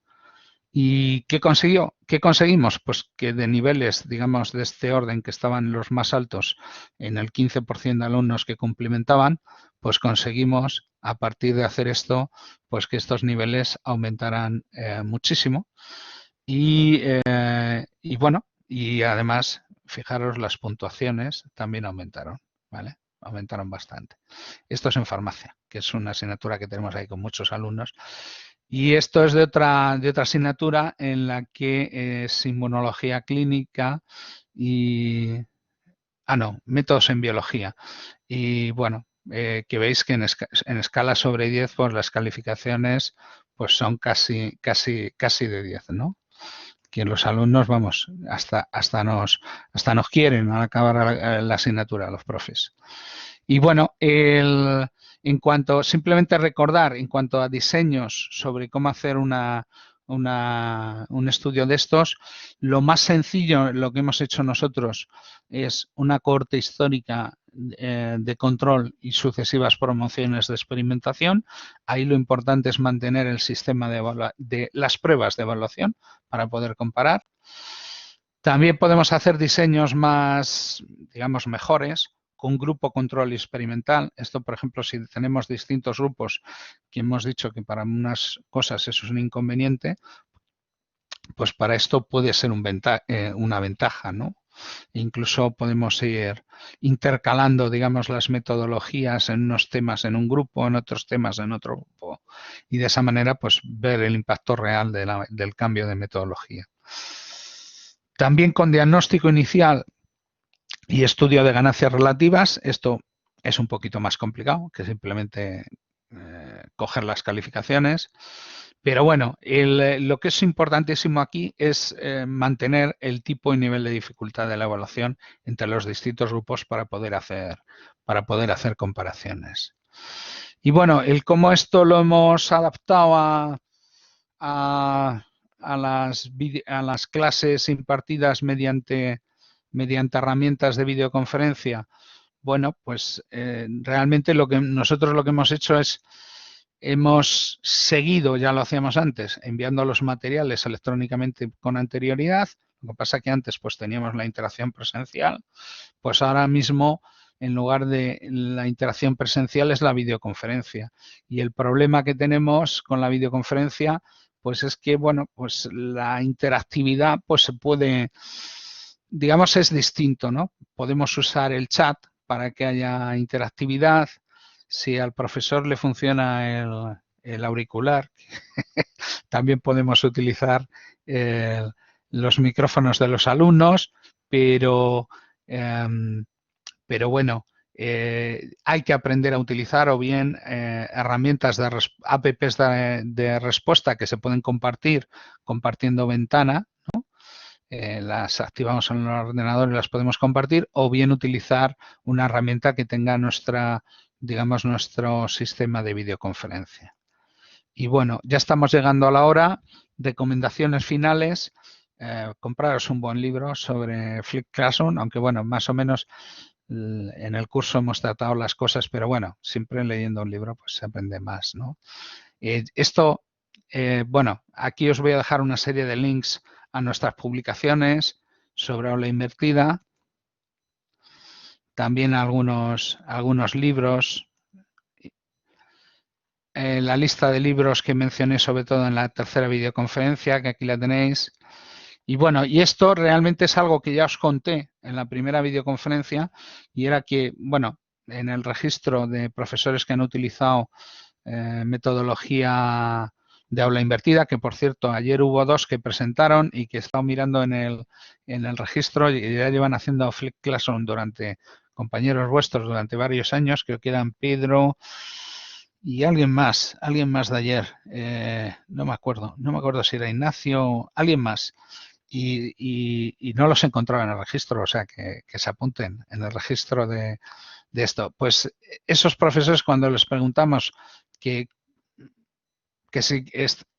¿Y qué consiguió? ¿Qué conseguimos? Pues que de niveles, digamos, de este orden que estaban los más altos en el 15% de alumnos que cumplimentaban, pues conseguimos, a partir de hacer esto, pues que estos niveles aumentaran muchísimo. Y bueno, y además, fijaros, las puntuaciones también aumentaron, ¿vale? Aumentaron bastante. Esto es en farmacia, que es una asignatura que tenemos ahí con muchos alumnos. Y esto es de otra asignatura en la que es inmunología clínica y... no, métodos en biología. Y bueno, que veis que en escala sobre 10, pues las calificaciones pues son casi de 10, ¿no? Que los alumnos, vamos, hasta nos quieren al acabar la asignatura, los profes. Y bueno, en cuanto, simplemente recordar, en cuanto a diseños sobre cómo hacer un estudio de estos, lo más sencillo, lo que hemos hecho nosotros, es una cohorte histórica de control y sucesivas promociones de experimentación. Ahí lo importante es mantener el sistema de las pruebas de evaluación para poder comparar. También podemos hacer diseños más, digamos, mejores, con grupo control experimental. Esto, por ejemplo, si tenemos distintos grupos, que hemos dicho que para unas cosas eso es un inconveniente, pues para esto puede ser una ventaja, ¿no? Incluso podemos ir intercalando, digamos, las metodologías en unos temas en un grupo, en otros temas en otro grupo, y de esa manera, pues, ver el impacto real del cambio de metodología. También con diagnóstico inicial y estudio de ganancias relativas, esto es un poquito más complicado que simplemente coger las calificaciones. Pero bueno, lo que es importantísimo aquí es mantener el tipo y nivel de dificultad de la evaluación entre los distintos grupos para poder hacer comparaciones. Y bueno, el cómo esto lo hemos adaptado a las clases impartidas mediante herramientas de videoconferencia. Bueno, pues realmente nosotros lo que hemos hecho es hemos seguido, ya lo hacíamos antes, enviando los materiales electrónicamente con anterioridad. Lo Lo que pasa es que antes pues teníamos la interacción presencial, pues ahora mismo en lugar de la interacción presencial es la videoconferencia. Y el problema que tenemos con la videoconferencia pues es que, bueno, pues la interactividad pues se puede, digamos, es distinto, ¿no? Podemos usar el chat para que haya interactividad. Si al profesor le funciona el auricular, también podemos utilizar los micrófonos de los alumnos, pero bueno, hay que aprender a utilizar o bien herramientas de apps de respuesta que se pueden compartir compartiendo ventana, ¿no? Las activamos en el ordenador y las podemos compartir, o bien utilizar una herramienta que tenga digamos, nuestro sistema de videoconferencia. Y bueno, ya estamos llegando a la hora. Recomendaciones finales. Compraros un buen libro sobre Flipped Classroom, aunque bueno, más o menos en el curso hemos tratado las cosas, pero bueno, siempre leyendo un libro pues se aprende más, ¿no? Bueno, aquí os voy a dejar una serie de links a nuestras publicaciones sobre aula invertida, también algunos libros, la lista de libros que mencioné sobre todo en la tercera videoconferencia, que aquí la tenéis. Y bueno, y esto realmente es algo que ya os conté en la primera videoconferencia, y era que, bueno, en el registro de profesores que han utilizado metodología de aula invertida, que por cierto ayer hubo 2 que presentaron y que he estado mirando en el registro y ya llevan haciendo Flipped Classroom compañeros vuestros durante varios años, creo que eran Pedro y alguien más de ayer, no me acuerdo si era Ignacio, alguien más. Y no los encontraba en el registro, o sea, que se apunten en el registro de esto. Pues esos profesores, cuando les preguntamos que si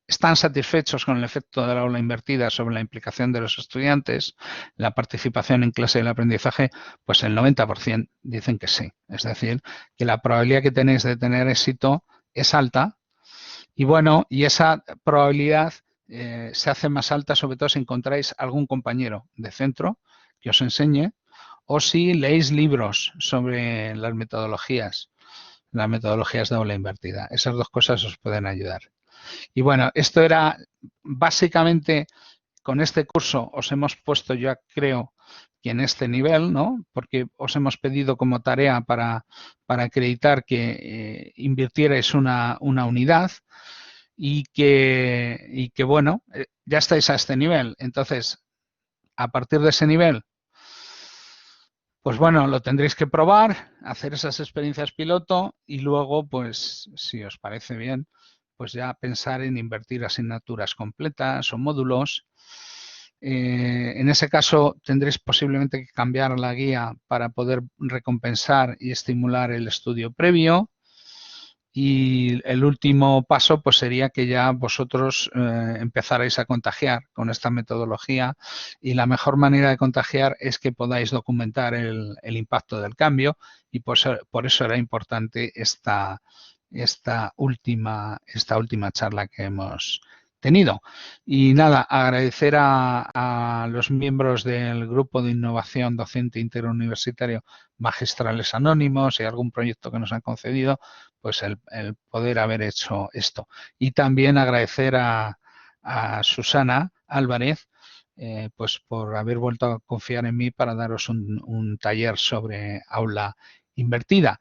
están satisfechos con el efecto de la aula invertida sobre la implicación de los estudiantes, la participación en clase y el aprendizaje, pues el 90% dicen que sí. Es decir, que la probabilidad que tenéis de tener éxito es alta. Y bueno, y esa probabilidad se hace más alta sobre todo si encontráis algún compañero de centro que os enseñe, o si leéis libros sobre las metodologías de aula invertida. Esas 2 cosas os pueden ayudar. Y bueno, esto era básicamente, con este curso os hemos puesto, yo creo que en este nivel, ¿no? Porque os hemos pedido como tarea para acreditar que invirtierais una unidad. Y que bueno, ya estáis a este nivel. Entonces, a partir de ese nivel, pues bueno, lo tendréis que probar, hacer esas experiencias piloto y luego, pues, si os parece bien, pues ya pensar en invertir asignaturas completas o módulos. En ese caso, tendréis posiblemente que cambiar la guía para poder recompensar y estimular el estudio previo. Y el último paso pues sería que ya vosotros empezarais a contagiar con esta metodología, y la mejor manera de contagiar es que podáis documentar el impacto del cambio, y por eso era importante esta última charla que hemos tenido. Y nada, agradecer a los miembros del grupo de innovación docente interuniversitario Magistrales Anónimos y algún proyecto que nos han concedido, pues el poder haber hecho esto. Y también agradecer a Susana Álvarez pues por haber vuelto a confiar en mí para daros un taller sobre aula invertida.